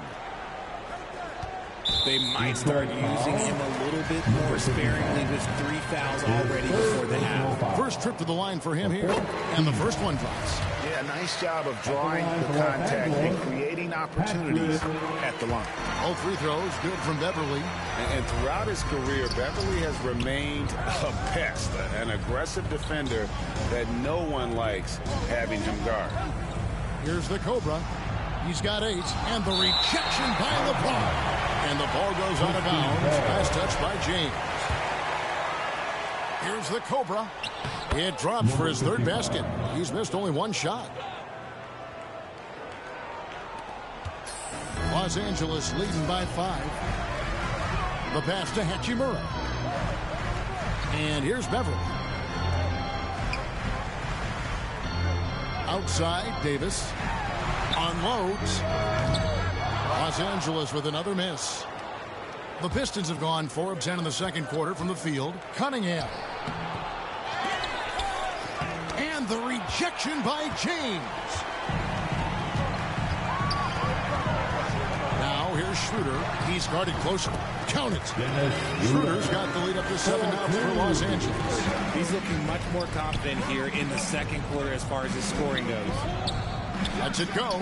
They might start using him a little bit more sparingly with 3 fouls already before the half. First trip to the line for him here, and the first one drops. Yeah, nice job of drawing the contact and creating opportunities at the line. All free throws good from Beverly. And throughout his career, Beverly has remained a pest, an aggressive defender that no one likes having him guard. Here's the Cobra. He's got 8, and the rejection by LeBron. And the ball goes out of bounds. Last touch by James. Here's the Cobra. It drops for his 3rd basket. He's missed only 1 shot. Los Angeles leading by 5. The pass to Hachimura. And here's Beverly. Outside, Davis. Unloads. Los Angeles with another miss. The Pistons have gone 4 of 10 in the second quarter from the field. Cunningham. And the rejection by James. Now here's Schroeder. He's guarded closer. Count it. Schroeder's got the lead up to 7 now for Los Angeles. He's looking much more confident here in the second quarter as far as his scoring goes. Lets it go.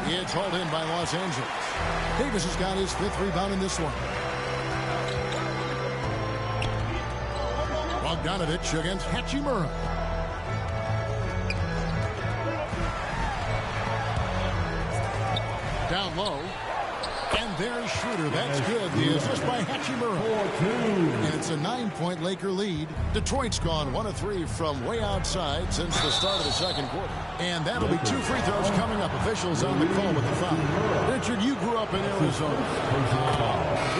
It's hauled in by Los Angeles. Davis has got his 5th rebound in this one. Bogdanovich against Hachimura. Down low. And there's Schroeder. That's good. The assist by Hachimura. And it's a 9-point Laker lead. Detroit's gone 1 of 3 from way outside since the start of the second quarter. And that'll be 2 free throws coming up. Officials on the call with the foul. Richard, you grew up in Arizona.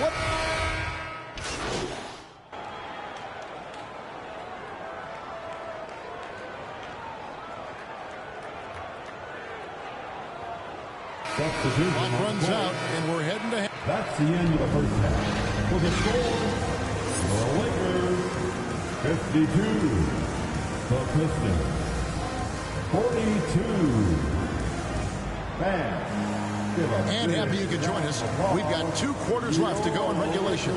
What? Clock runs out, and we're heading to... That's the end of the first half. For the score, the Lakers, 52. The Pistons, 42. And happy you could join us. We've got 2 quarters left to go in regulation.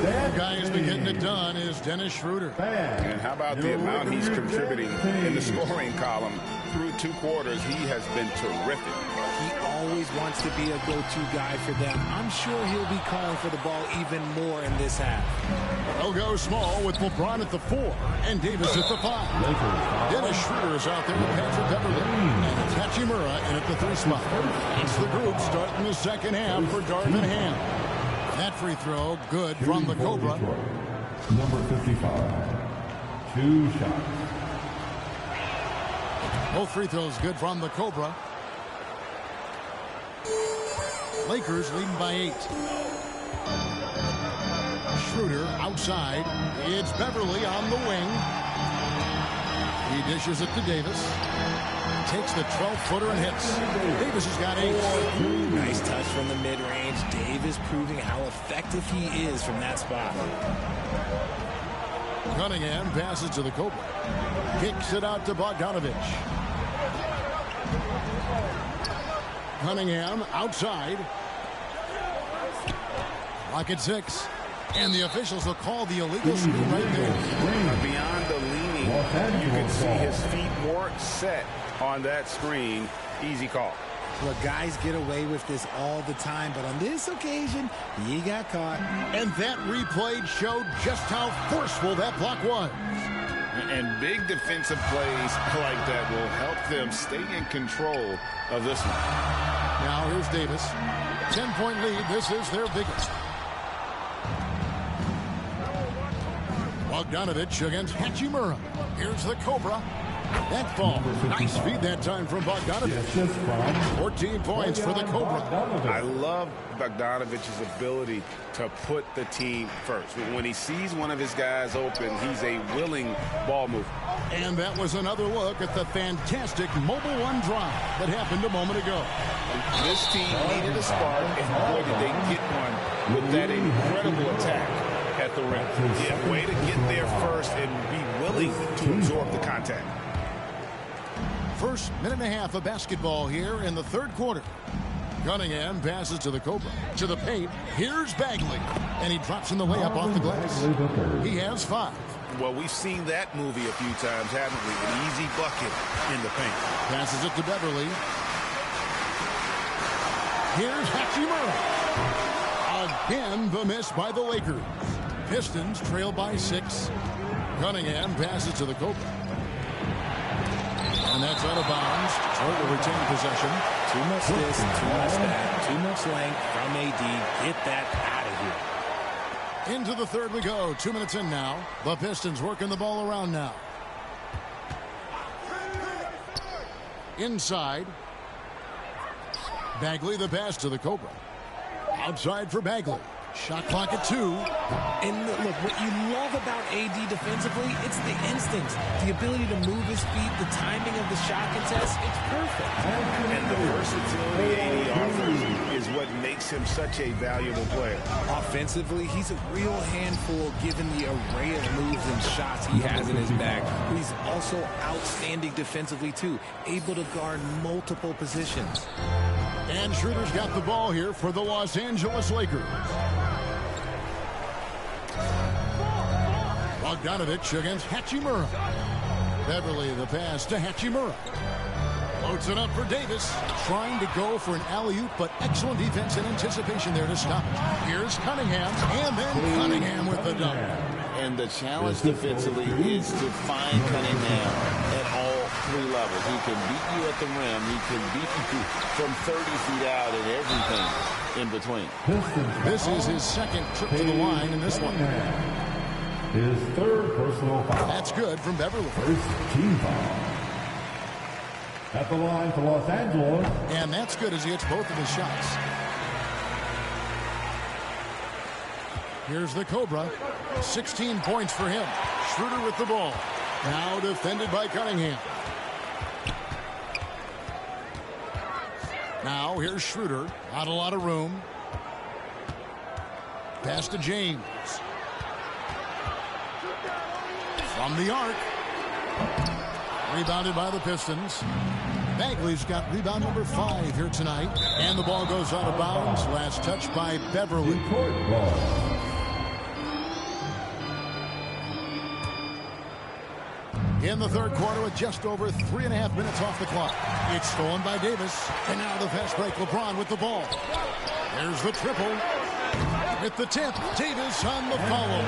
The guy who's been getting it done is Dennis Schroeder. And how about the amount he's contributing in the scoring column? Through 2 quarters, he has been terrific. He always wants to be a go-to guy for them. I'm sure he'll be calling for the ball even more in this half. They'll go small with LeBron at the 4 and Davis at the 5. Dennis Schroeder is out there with Patrick Beverly. And it's Hachimura in at the 3 spot. It's the group starting the second half for Darvin Ham. That free throw good from the Cobra. Number 55. 2 shots. Both free throws good from the Cobra. Lakers leading by 8. Schroeder outside. It's Beverly on the wing. He dishes it to Davis. Takes the 12-footer and hits. Davis has got 8. Nice touch from the mid-range. Davis proving how effective he is from that spot. Cunningham passes to the Cobra. Kicks it out to Bogdanovich. Cunningham outside. Lock at 6. And the officials will call the illegal screen right there. Beyond the leaning, you can see his feet more set on that screen. Easy call. Well, guys get away with this all the time, but on this occasion, he got caught. And that replay showed just how forceful that block was. And big defensive plays like that will help them stay in control of this one. Now here's Davis. 10-point lead. This is their biggest. Bogdanovich against Hachimura. Here's the Cobra. That ball. Nice feed that time from Bogdanovich. 14 points for the Cobra. I love Bogdanovich's ability to put the team first. When he sees one of his guys open, he's a willing ball mover. And that was another look at the fantastic Mobile One drive that happened a moment ago. This team needed a spark, and boy, did they get one with that incredible attack at the rim. Yeah, way to get there first and be willing to absorb the contact. First minute and a half of basketball here in the third quarter. Cunningham passes to the Cobra. To the paint. Here's Bagley. And he drops in the layup off the glass. He has 5. Well, we've seen that movie a few times, haven't we? An easy bucket in the paint. Passes it to Beverly. Here's Hachimura. Again, the miss by the Lakers. Pistons trail by 6. Cunningham passes to the Cobra. And that's out of bounds. Detroit will retain possession. Too much this, too much that, too much length from AD. Get that out of here. Into the third we go. 2 minutes in now. The Pistons working the ball around now. Inside. Bagley the pass to the Cobra. Outside for Bagley. Shot clock at 2. And look, what you love about AD defensively, it's the instincts, the ability to move his feet, the timing of the shot contest. It's perfect. And the versatility AD offers is what makes him such a valuable player. Offensively, he's a real handful given the array of moves and shots he has in his bag. But he's also outstanding defensively, too, able to guard multiple positions. And Schroeder's got the ball here for the Los Angeles Lakers. Bogdanovich against Hachimura. Beverly the pass to Hachimura. Floats it up for Davis. Trying to go for an alley-oop, but excellent defense and anticipation there to stop it. Here's Cunningham, and then Cunningham with the dunk. And the challenge defensively is to find Cunningham at all 3 levels. He can beat you at the rim. He can beat you from 30 feet out and everything in between. This is his second trip to the line in this one. His third personal foul. That's good from Beverly. First team foul. At the line for Los Angeles. And that's good as he hits both of his shots. Here's the Cobra. 16 points for him. Schroeder with the ball. Now defended by Cunningham. Now here's Schroeder. Not a lot of room. Pass to James. From the arc. Rebounded by the Pistons. Bagley's got rebound number 5 here tonight. And the ball goes out of bounds. Last touch by Beverly. In the third quarter with just over 3.5 minutes off the clock. It's stolen by Davis. And now the fast break. LeBron with the ball. There's the triple. With the tip. Davis on the follow.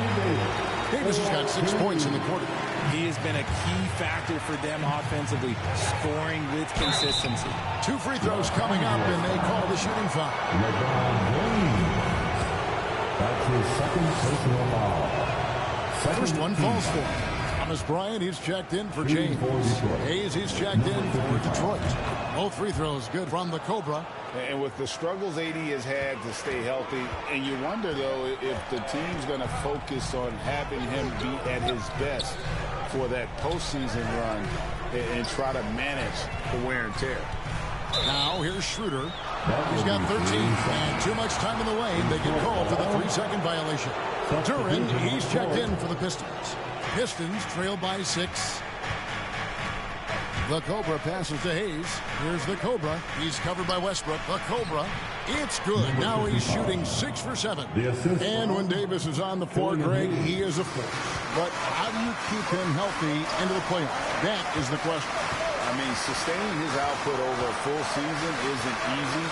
Davis has got 6 points in the quarter. He has been a key factor for them offensively, scoring with consistency. 2 free throws coming up, and they call the shooting foul. That's his second personal foul. First one falls for him. Thomas Bryant, he's checked in for James. Hayes, he's checked in for Detroit. Both free throws good from the Cobra. And with the struggles AD has had to stay healthy, and you wonder, though, if the team's going to focus on having him be at his best for that postseason run and try to manage the wear and tear. Now here's Schroeder. He's got 13 and too much time in the lane. They get called for the 3-second violation. Duren, he's checked in for the Pistons. Pistons trail by 6. The Cobra passes to Hayes. Here's the Cobra. He's covered by Westbrook. The Cobra. It's good. Now he's shooting 6 for 7. And when Davis is on the floor, Greg, he is a force. But how do you keep him healthy into the playoffs? That is the question. I mean, sustaining his output over a full season isn't easy,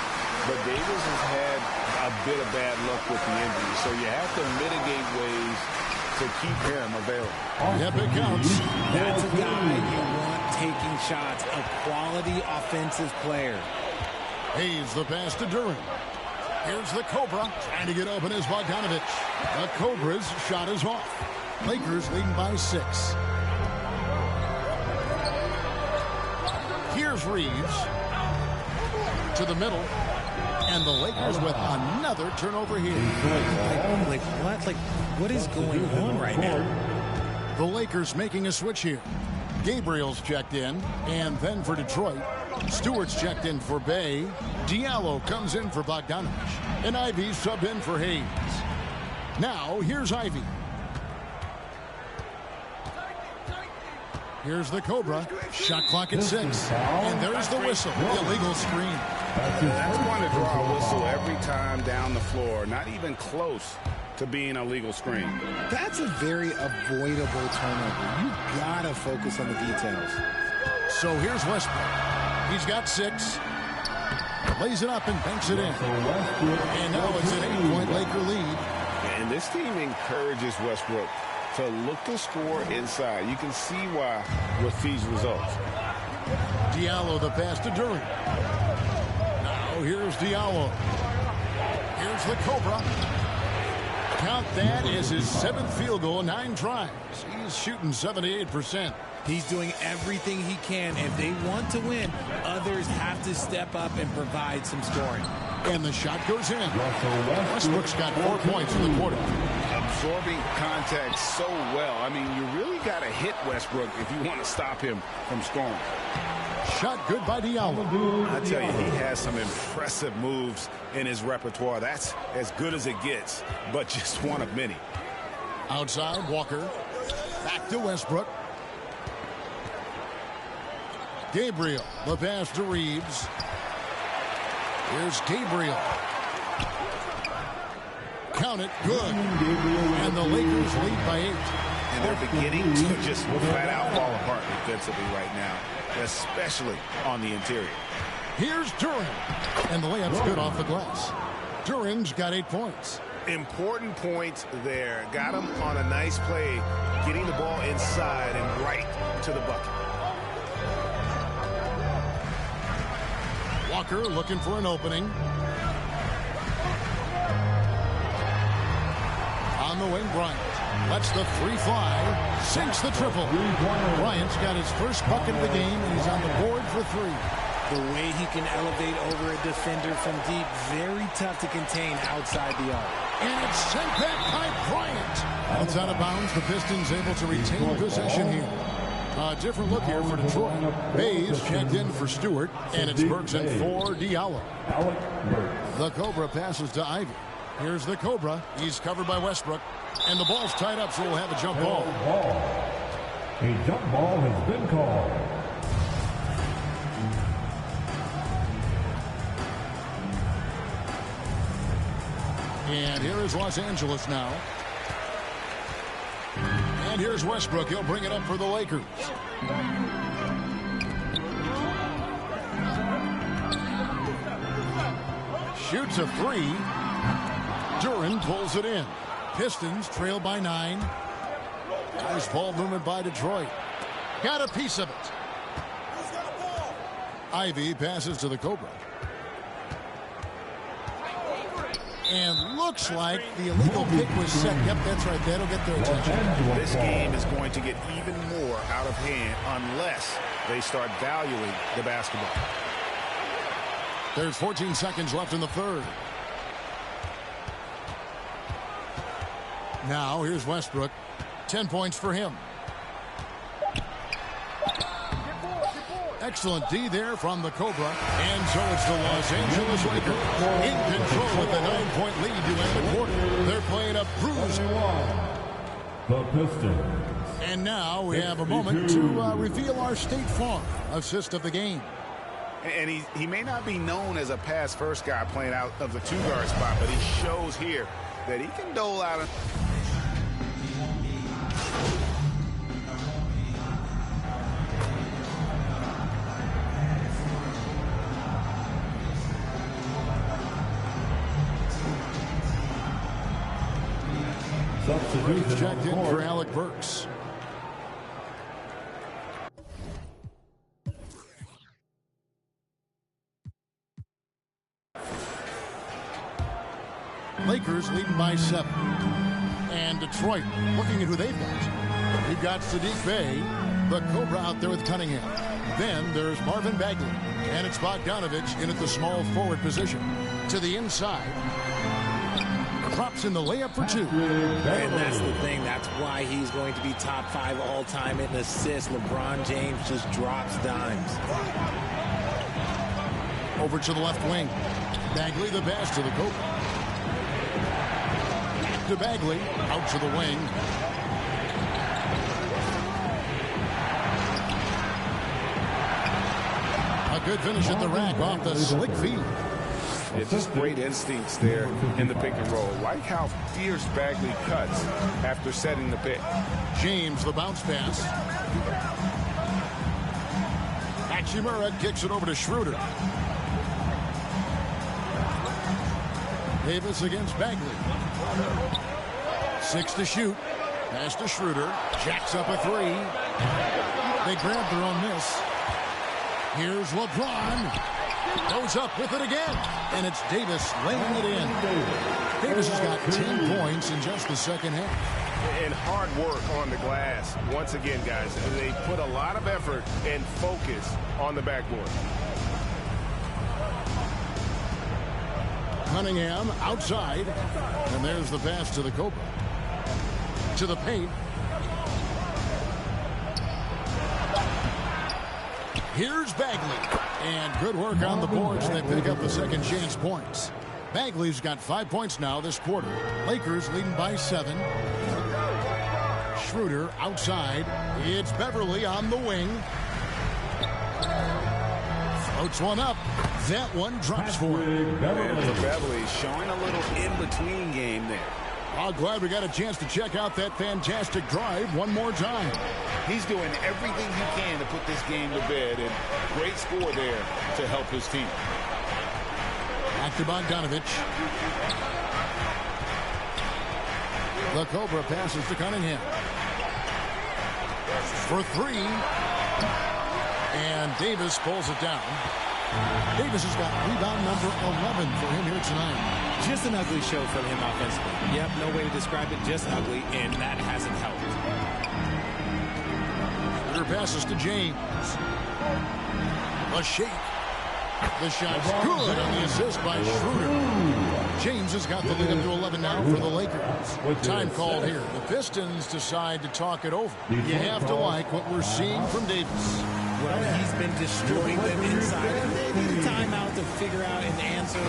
but Davis has had a bit of bad luck with the injury. So you have to mitigate ways to keep him available. Yep, it counts. That's a guy you want taking shots, a quality offensive player. Hayes the pass to Duren. Here's the Cobra. Trying to get open is Bogdanovich. The Cobra's shot is off. Lakers leading by 6. Here's Reeves. To the middle. And the Lakers with another turnover here. What is going on right now? The Lakers making a switch here. Gabriel's checked in, and then for Detroit, Stewart's checked in for Bay. Diallo comes in for Bogdanovich, and Ivy subbed in for Hayes. Now, here's Ivy. Here's the Cobra. Shot clock at 6. And there's the whistle. The illegal screen. That's going to draw a whistle every time down the floor. Not even close to being a legal screen. That's a very avoidable turnover. You gotta focus on the details. So here's Westbrook. He's got 6. Lays it up and banks it in. And now it's an 8-point Laker lead. And this team encourages Westbrook to look to score inside. You can see why with these results. Diallo the pass to Duren. Now here's Diallo. Here's the Cobra. Count that as his 7th field goal, 9 tries. He's shooting 78%. He's doing everything he can. If they want to win, others have to step up and provide some scoring. And the shot goes in. Westbrook's got 4 points in the quarter. Absorbing contact so well. I mean, you really got to hit Westbrook if you want to stop him from scoring. Shot good by Diallo. I tell you, he has some impressive moves in his repertoire. That's as good as it gets, but just one of many. Outside, Walker. Back to Westbrook. Gabriel, the pass to Reeves. Here's Gabriel. Count it, good. And the Lakers lead by 8. And they're beginning to just flat out fall apart defensively right now, especially on the interior. Here's Duren. And the layup's good off the glass. Duren's got 8 points. Important points there. Got him on a nice play, getting the ball inside and right to the bucket. Walker looking for an opening. On the wing, Bryant. Lets the 3 fly. Sinks the triple. Bryant's got his first bucket of the game, and he's on the board for 3. The way he can elevate over a defender from deep, very tough to contain outside the arc. And it's sent back by Bryant. Outside of bounds, the Pistons able to retain possession here. A different look here for Detroit. Bays checked in for Stewart, and it's Bergson for Diallo. The Cobra passes to Ivy. Here's the Cobra. He's covered by Westbrook, and the ball's tied up, so we'll have a jump ball. A jump ball has been called. And here is Los Angeles now. And here's Westbrook. He'll bring it up for the Lakers. Shoots a 3. Duren pulls it in. Pistons trail by 9. Nice ball movement by Detroit. Got a piece of it. Ivy passes to the Cobra. And looks like the illegal pick was set. Yep, that's right. That'll get their attention. This game is going to get even more out of hand unless they start valuing the basketball. There's 14 seconds left in the third. Now, here's Westbrook. 10 points for him. Excellent D there from the Cobra. And so it's the Los Angeles Lakers in control with a 9-point lead to end the quarter. They're playing a bruised. The Pistons. And now we have a moment to reveal our State Farm assist of the game. And he may not be known as a pass-first guy playing out of the 2-guard spot, but he shows here that he can dole out a Burks checked in for Alec Burks. Lakers leading by 7. And Detroit looking at who they've got. We've got Sadiq Bey, the Cobra out there with Cunningham. Then there's Marvin Bagley. And it's Bogdanovich in at the small forward position. To the inside. Drops in the layup for 2. And that's the thing. That's why he's going to be top 5 all-time in assists. LeBron James just drops dimes. Over to the left wing. Bagley the pass to the Cobra. To Bagley. Out to the wing. Good finish at the rack off the slick feed. Yeah, just great instincts there in the pick and roll. Like how fierce Bagley cuts after setting the pick. James, the bounce pass. Hachimura kicks it over to Schroeder. Davis against Bagley. 6 to shoot. Pass to Schroeder. Jacks up a 3. They grab their own miss. Here's LeBron. Goes up with it again. And it's Davis laying it in. Davis has got 10 points in just the second half. And hard work on the glass. Once again, guys, they put a lot of effort and focus on the backboard. Cunningham outside. And there's the pass to the Cobra. To the paint. Here's Bagley. And good work on the boards. They pick up the second chance points. Bagley's got 5 points now this quarter. Lakers leading by 7. Schroeder outside. It's Beverly on the wing. Floats one up. That one drops for him. Beverly showing a little in-between game there. Oh, glad we got a chance to check out that fantastic drive one more time. He's doing everything he can to put this game to bed, and great score there to help his team. Back to Bogdanovich. The Cobra passes to Cunningham. For 3. And Davis pulls it down. Davis has got rebound number 11 for him here tonight. Just an ugly show from him offensively. Yep, no way to describe it, just ugly, and that hasn't helped. Schroeder passes to James. A shake. The shot's good on the assist by Schroeder. James has got the lead up to 11 now for the Lakers. Time called here. The Pistons decide to talk it over. You have to like what we're seeing from Davis. Well, he's been destroying them inside, and they need a timeout to figure out an answer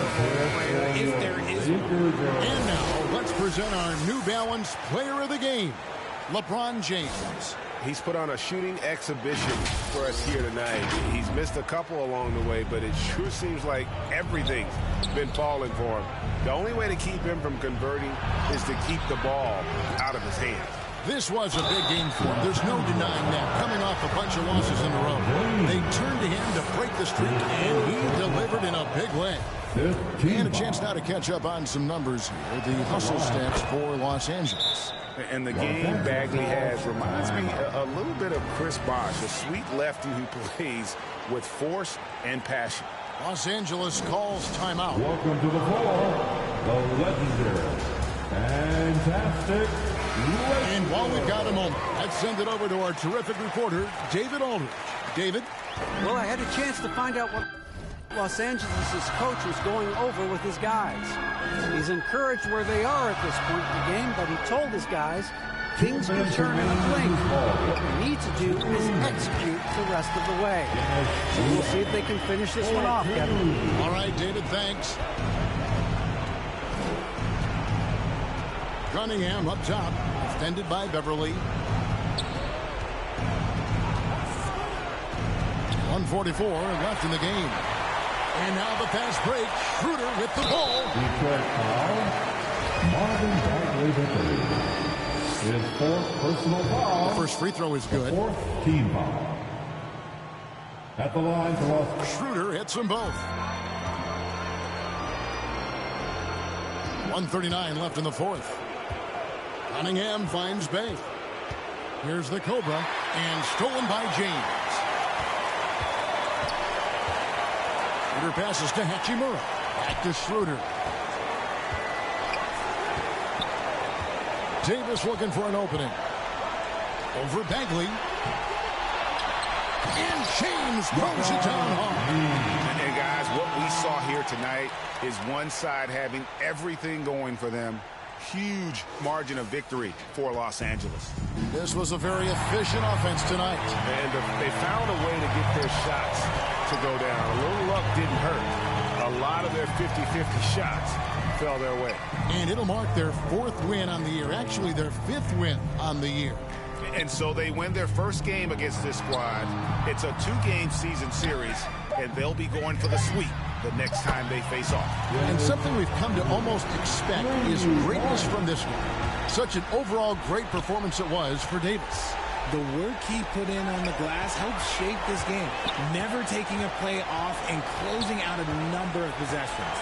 if there is one. And now, let's present our New Balance Player of the Game, LeBron James. He's put on a shooting exhibition for us here tonight. He's missed a couple along the way, but it sure seems like everything's been falling for him. The only way to keep him from converting is to keep the ball out of his hands. This was a big game for him. There's no denying that. Coming off a bunch of losses in a row. They turned to him to break the streak, and he delivered in a big way. And a chance now to catch up on some numbers here. The hustle stats for Los Angeles. And the game Bagley has reminds me a little bit of Chris Bosh, a sweet lefty who plays with force and passion. Los Angeles calls timeout. Welcome to the floor, the legendary, fantastic Legend. And while we've got a moment, let's send it over to our terrific reporter, David Aldridge. David? Well, I had a chance to find out what Los Angeles' coach was going over with his guys. He's encouraged where they are at this point in the game, but he told his guys things could turn in a blink. What we need to do is execute the rest of the way. So we'll see if they can finish this one off, Kevin. All right, David, thanks. Cunningham up top, defended by Beverly. 1:44 left in the game. And now the fast break. Schroeder with the ball. Detroit foul. Marvin Bagley victory. His fourth personal foul. First free throw is good. Fourth team foul. At the line to Los. Schroeder hits them both. 1:39 left in the fourth. Cunningham finds Bay. Here's the Cobra, and stolen by James. Schroeder passes to Hachimura. Back to Schroeder. Davis looking for an opening. Over Bagley. And James throws it down hard. And guys, what we saw here tonight is one side having everything going for them. Huge margin of victory for Los Angeles. This was a very efficient offense tonight. And they found a way to get their shots to go down. A little luck didn't hurt. A lot of their 50-50 shots fell their way. And it'll mark their fourth win on the year. Actually, their fifth win on the year. And so they win their first game against this squad. It's a two-game season series. and they'll be going for the sweep the next time they face off. And something we've come to almost expect is greatness from this one. Such an overall great performance it was for Davis. The work he put in on the glass helped shape this game, never taking a play off and closing out a number of possessions.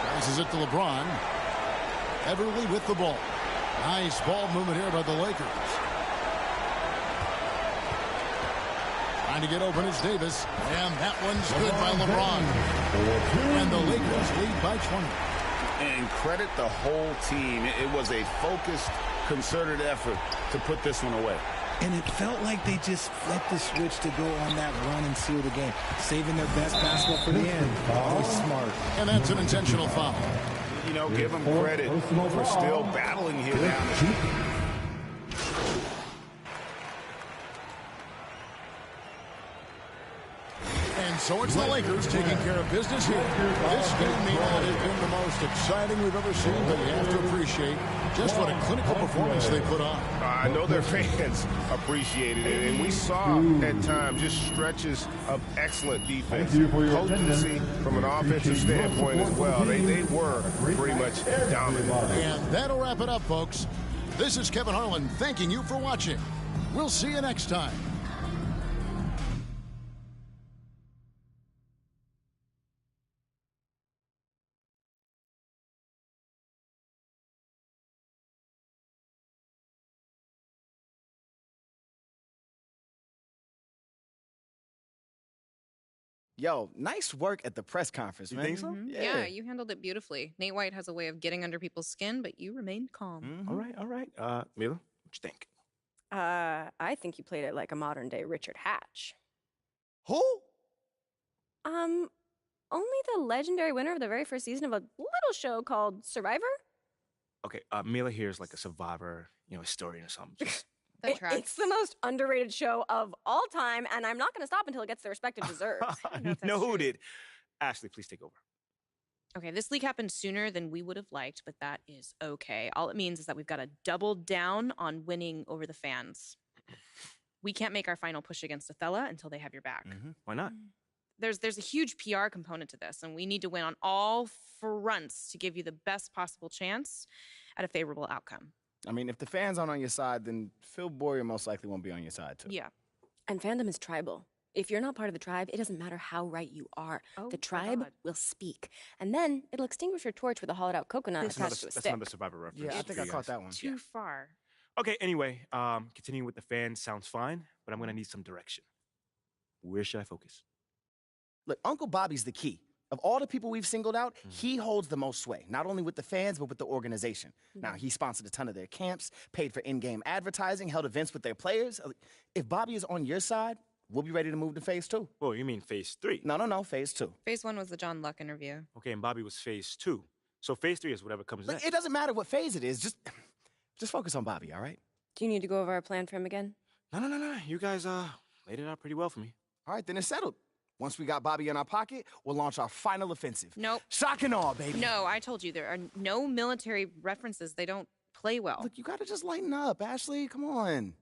Passes it to LeBron. Everly with the ball. Nice ball movement here by the Lakers. Trying to get open is Davis. And that one's good by LeBron. And the Lakers lead by 20. And credit the whole team. It was a focused, concerted effort to put this one away. And it felt like they just flipped the switch to go on that run and seal the game, saving their best basketball for the end. Always smart. And that's an intentional foul. You know, give them credit for still battling here now. And so it's the Lakers taking care of business here. This game may not have been the most exciting we've ever seen, but you have to appreciate just what a clinical performance they put on. I know their fans appreciated it, and we saw at times just stretches of excellent defense. Potency from an offensive standpoint as well. They were pretty much dominant. And that'll wrap it up, folks. This is Kevin Harlan thanking you for watching. We'll see you next time. Yo, nice work at the press conference, man. You think so? Yeah, you handled it beautifully. Nate White has a way of getting under people's skin, but you remained calm. All right, all right. Mila, what you think? I think you played it like a modern day Richard Hatch. Who? Only the legendary winner of the very first season of a little show called Survivor? Okay, Mila here is like a survivor, historian or something. Just- It's the most underrated show of all time, and I'm not going to stop until it gets the respect it deserves. Noted. Ashley, please take over. Okay, this leak happened sooner than we would have liked, but that is okay. All it means is that we've got to double down on winning over the fans. We can't make our final push against Othello until they have your back. Why not? There's a huge PR component to this, and we need to win on all fronts to give you the best possible chance at a favorable outcome. I mean, if the fans aren't on your side, then Phil Boyer most likely won't be on your side, too. Yeah. And fandom is tribal. If you're not part of the tribe, it doesn't matter how right you are. The tribe will speak. And then it'll extinguish your torch with a hollowed-out coconut attached to a stick. That's another Survivor reference. Yeah, I think I caught that one. Too far. Okay, anyway, continuing with the fans sounds fine, but I'm going to need some direction. Where should I focus? Look, Uncle Bobby's the key. Of all the people we've singled out, he holds the most sway, not only with the fans, but with the organization. Now, he sponsored a ton of their camps, paid for in-game advertising, held events with their players. If Bobby is on your side, we'll be ready to move to phase 2. Oh, you mean phase 3? No, phase 2. Phase 1 was the John Luck interview. Okay, and Bobby was phase 2. So phase 3 is whatever comes Look, next. it doesn't matter what phase it is. Just focus on Bobby, all right? Do you need to go over our plan for him again? No. You guys laid it out pretty well for me. All right, then it's settled. Once we got Bobby in our pocket, we'll launch our final offensive. Nope. Shock and awe, baby. No, I told you, there are no military references. They don't play well. Look, you gotta just lighten up, Ashley. Come on.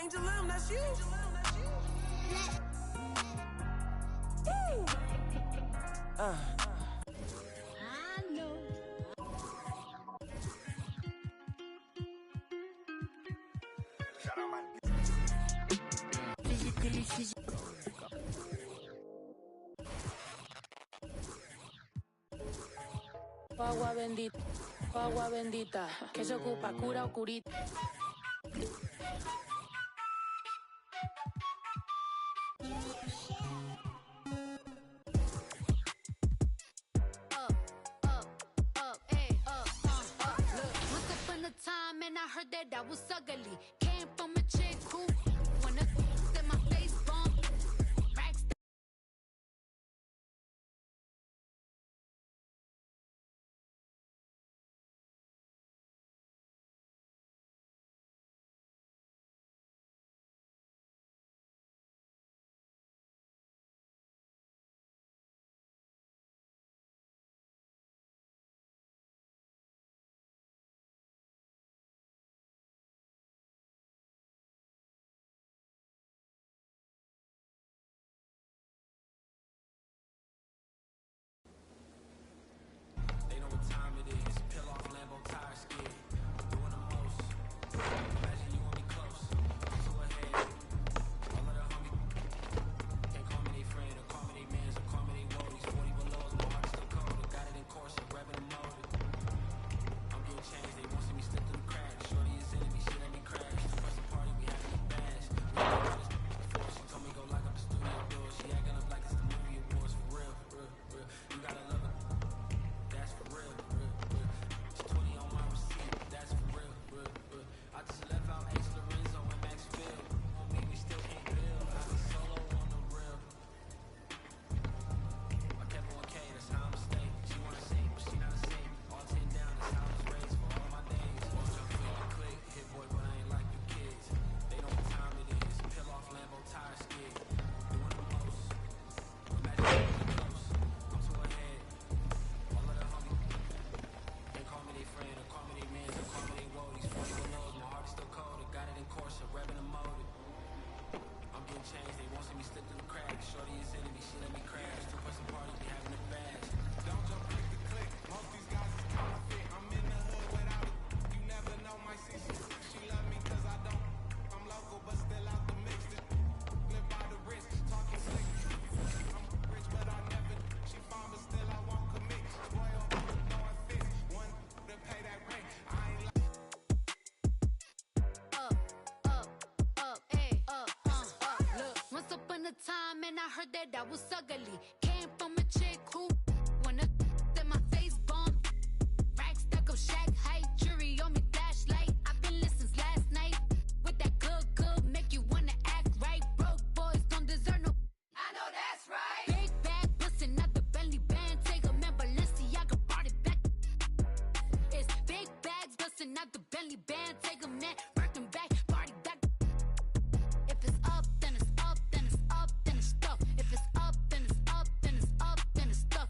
Angel Lim, that's you. Agua bendita, que se ocupa, cura o curita. Once upon a time, and I heard that I was ugly. Came from a chick who wanna in my face bump. change. They won't see me slip through the cracks. Shorty is enemy, she let me crash. Two person party, we having a fast. Don't jump click the click. Most these guys is counterfeit. I'm in the hood without it. You never know my CC. She love me cause I don't. I'm local but still out the mix. Live by the risk, talking slick. I'm rich but I never. She fine but still I won't commit. Spoil, no it fits. One to pay that rent. I ain't like. Once upon a time, and I heard that I was ugly. Came from a chick who wanna that my face bomb. Rack stuck up shack height, jury on me flashlight. I've been listening last night. With that good, make you wanna act right. Broke boys don't deserve no. I know that's right. Big bag bustin' out the Bentley band. Take a man, Balenciaga brought it back. It's big bags bustin' out the Bentley band. Take a man, working back, party back. If it's up, then it's up, then it's up, then it's stuff. If it's up, then it's up, then it's up, then it's stuff.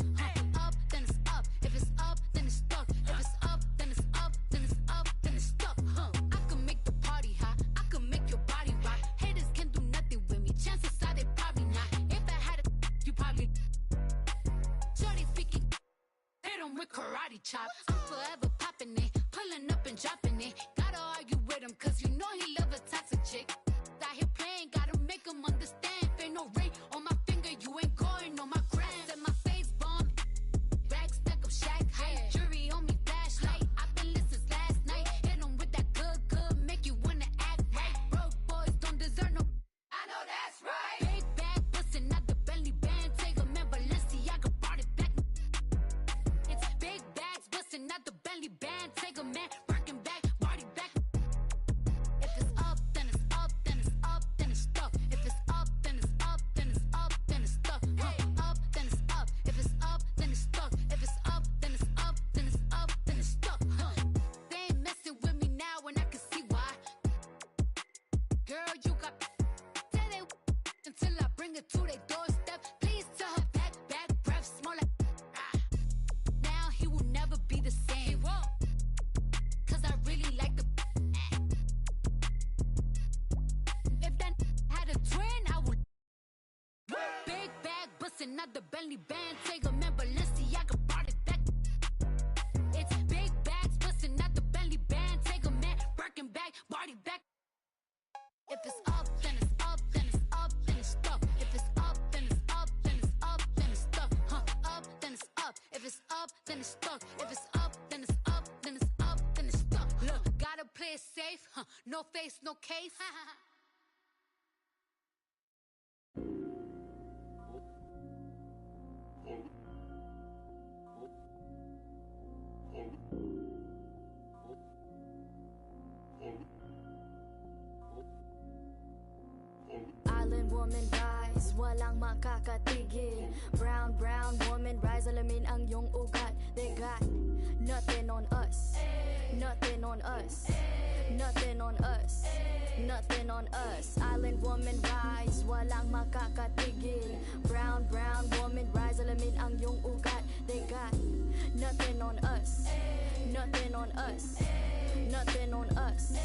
Up, then it's up. If it's up, then it's stuck. If it's up, then it's up, then it's up, then it's stuck. I can make the party hot. I can make your body rock. Haters can do nothing with me. Chances are they probably not. If I had a, you probably. Shorty speaking, hit 'em with karate chop. I'm forever popping it, pulling up and dropping it. Gotta argue with him, cause you know he love a toxic chick. Out here playing, gotta make him understand. If ain't no ring on my finger, you ain't going on my gram. Set my face bomb, rack stack up shack height. Jury on me flashlight. I've been listening last night. Hit 'em with that good, make you wanna act right. Broke boys don't deserve no. I know that's right. Big bag bustin' out the Bentley band. Take a man, Balenciaga brought it back. It's big bags bustin' out the Bentley band. Take a man, working back, party back. If it's up, then it's up, then it's up, then it's stuff. If it's up, then it's up, then it's up, then it's stuff. Up, then it's up. If it's up, then it's stuck. If it's up, then it's up, then it's up, then it's stuck. They ain't messing with me now, and I can see why. Girl, you got tell they until I bring it to their doorstep. Please tell her back breath smell like. Now he will never be the same. He won't. Cause I really like the. If that had a twin, I would. Big bag bustin' out the Bentley band. Take a man, Balenciaga brought it back. It's big bags bustin' out the Bentley band. Take a man, Birkin bag, party back. If it's up, then it's up, then it's up, then it's stuff. If it's up, then it's up, then it's up, then it's stuff. Up, then it's up. If it's up, then it's stuck. If it's up, then it's up, then it's up, then it's stuck. Look, gotta play it safe. No face, no case. Island woman rise, walang makakatigil. Brown woman rise, alamin ang iyong ugat. They got nothing on us, nothing on us, nothing on us, nothing on us. Island woman rise, walang makakatigil. Brown woman rise, alamin ang iyong ugat. They got nothing on us, nothing on us, nothing on us.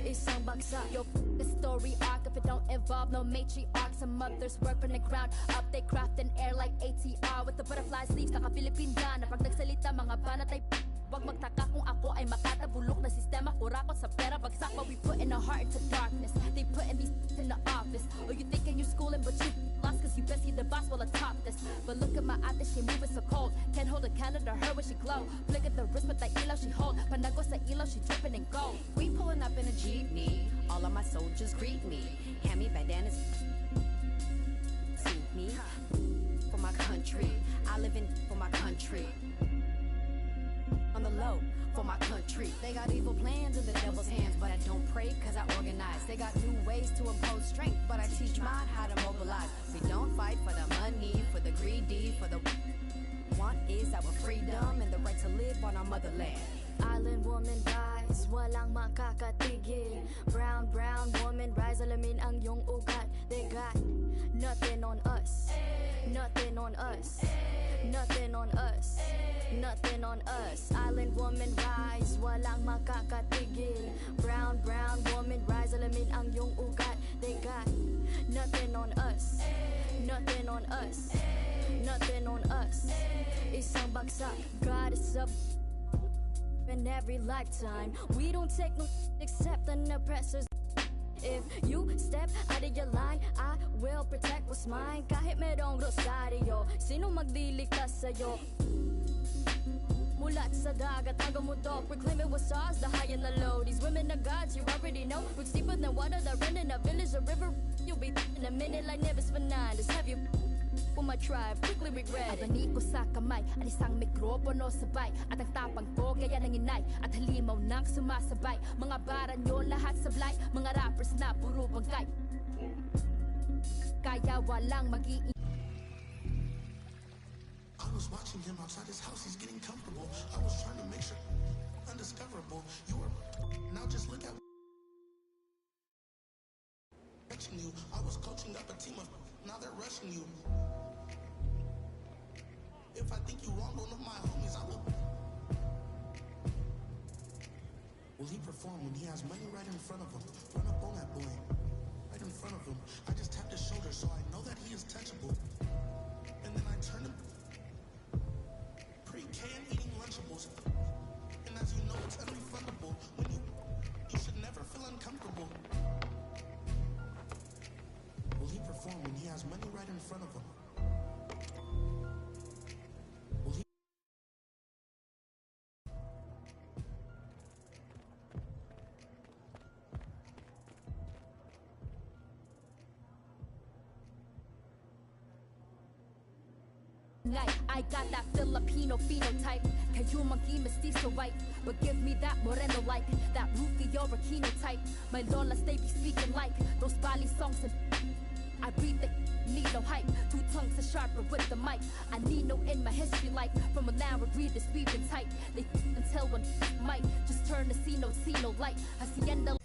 Isang bagsak. Yo, the story arc, if it don't involve no matriarch. Some mothers work from the ground up, they craft an air like ATR. With the butterfly sleeves, naka-Philippine na pag nagsalita, mga banat ay wag magtaka kung ako ay makatabulok na sistema. Kurakot sa pera, bagsak, but we put in our heart into darkness. They putting these in the office. Or you thinking you schooling, but you lost cause you best see the boss while atop this. But look at my ate, she moving so cold. Can't hold a candle to her when she glow. Flick at the wrist with that ilaw she hold. Panago sa ilaw, she dripping in gold. We pulling up in a jeepney. All of my soldiers greet me. Hand me bandanas. See me for my country. I live in for my country. On the low for my country. They got evil plans in the devil's hands, but I don't pray cause I organize. They got new ways to impose strength, but I teach mine how to mobilize. We don't fight for the money, for the greedy, for the want is our freedom and the right to live on our motherland. Island woman rise, walang makakatigil. Brown woman rise, alamin ang iyong ugat. They got nothing on us, nothing on us, nothing on us, nothing on us. Island woman rise, walang makakatigil. Brown woman rise, alamin ang iyong ugat. They got nothing on nothing on us. Nothing on us. Isang bagsak, goddess of in every lifetime. We don't take no except the oppressors. If you step out of your line, I will protect what's mine. Kahit merong rosaryo, sino magliligtas sa'yo? Mulat sa dagat hanggang mundo, proclaim it was ours, the high and the low. These women are gods, you already know. Roots deeper than water, they're in a village, a river. You'll be in a minute like Nevis Fernandez. Have you for my tribe, quickly regret it. Abani ko sa kamay, at isang mikropono sabay. At ang tapang ko, gaya ng inay. At halimaw nang sumasabay. Mga bara nyo lahat sablay. Mga rappers na puro bangkay. Kaya walang mag-iingat. I was watching him outside his house, he's getting comfortable. I was trying to make sure undiscoverable. You were now just look at catching you. I was coaching up a team of now they're rushing you. If I think you wrong, one of my homies, I will. Will he perform when he has money right in front of him? Run up on that boy, right in front of him. I just tapped his shoulder, so I know that he is touchable. And then I turn him pre-can eating Lunchables. And as you know, it's unrefundable. When you should never feel uncomfortable. Will he perform when he has money right in front of him? Will he? I got that Filipino phenotype. Kayo monkey mestizo white, but give me that moreno like that Rufio Aquino type. My lolas they be speaking like those Bali songs and I read the need no hype. Two tongues are sharper with the mic. I need no in my history like from a now read this we've been tight. They until when might just turn to see no light. Hacienda.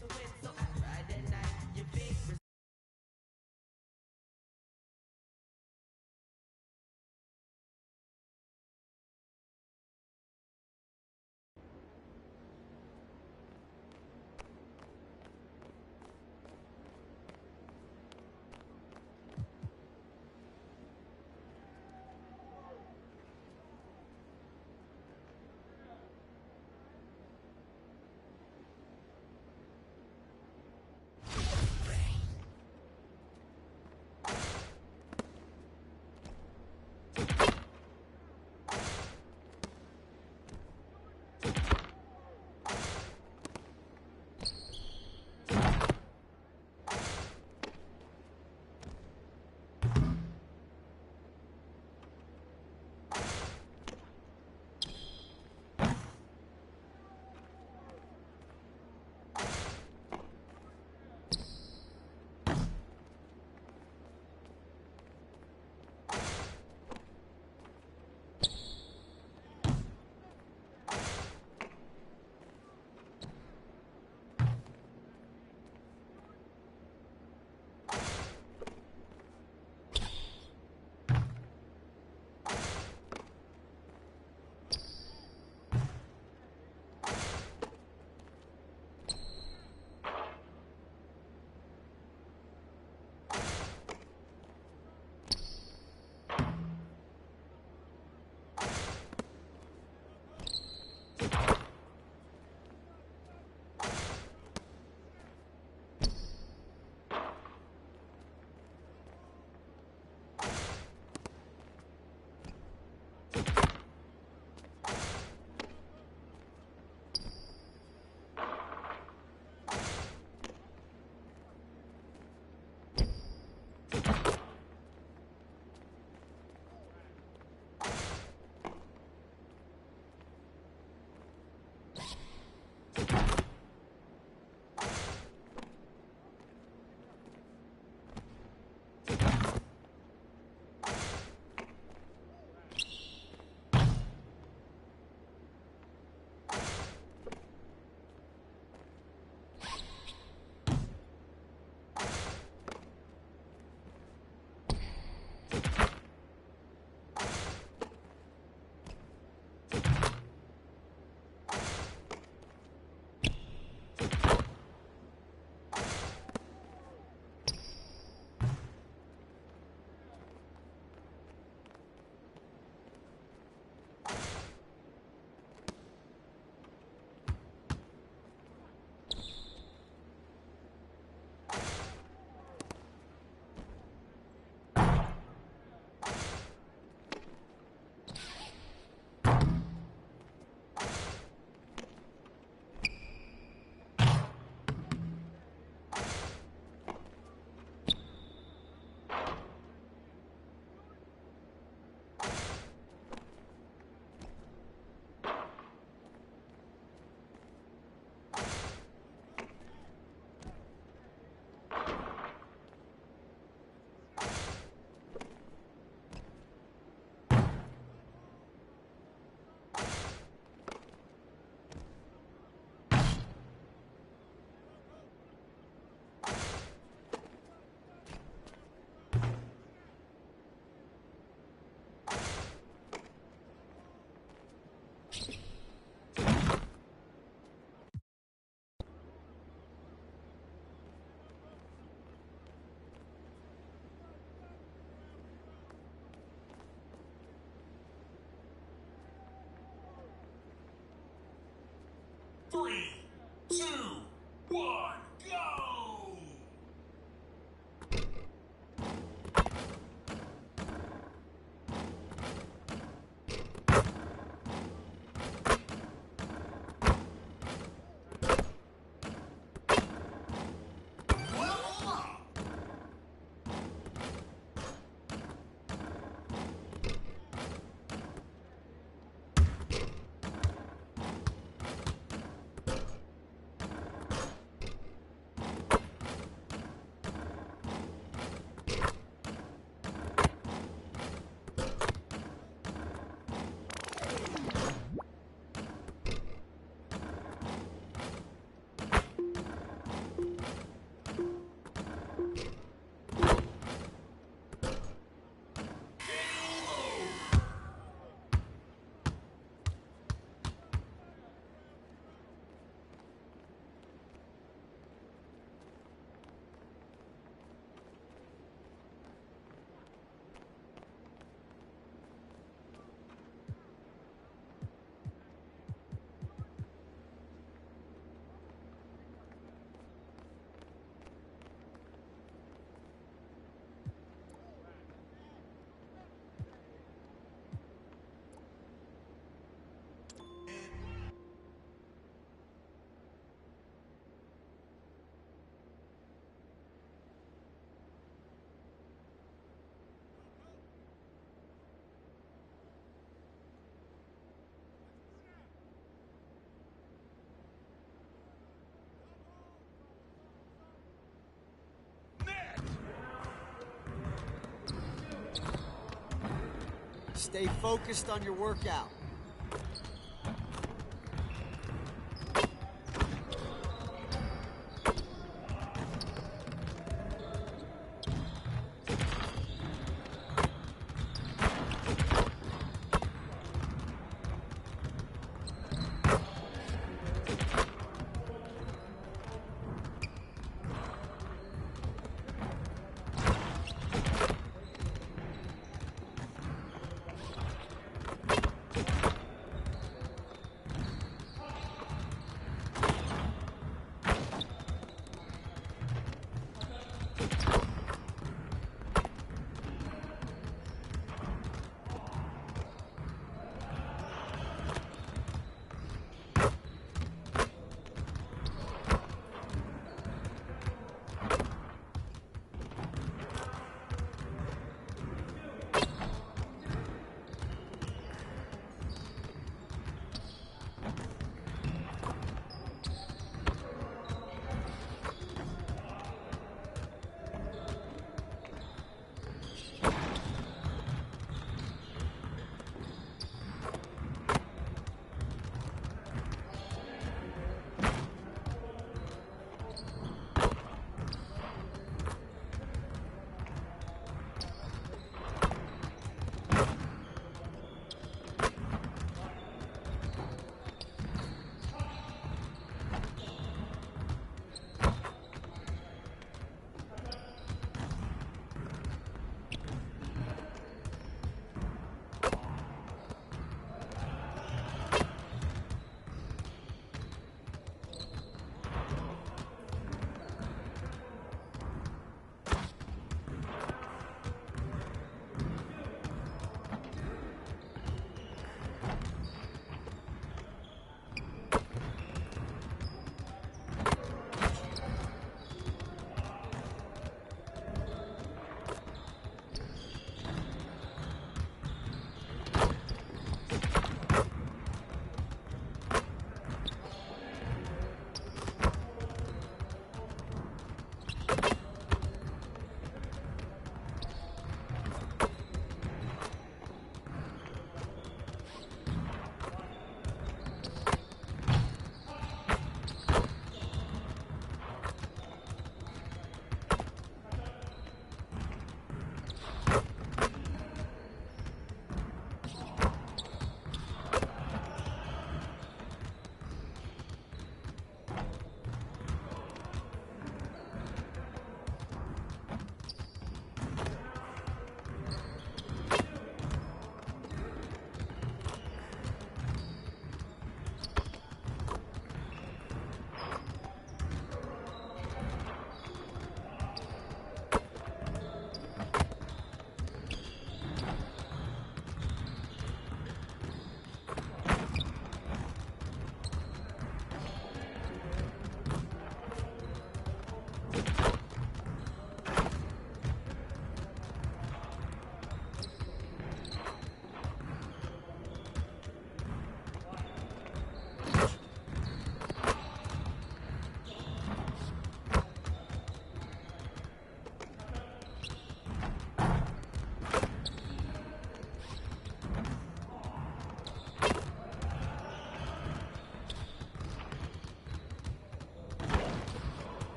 Stay focused on your workout.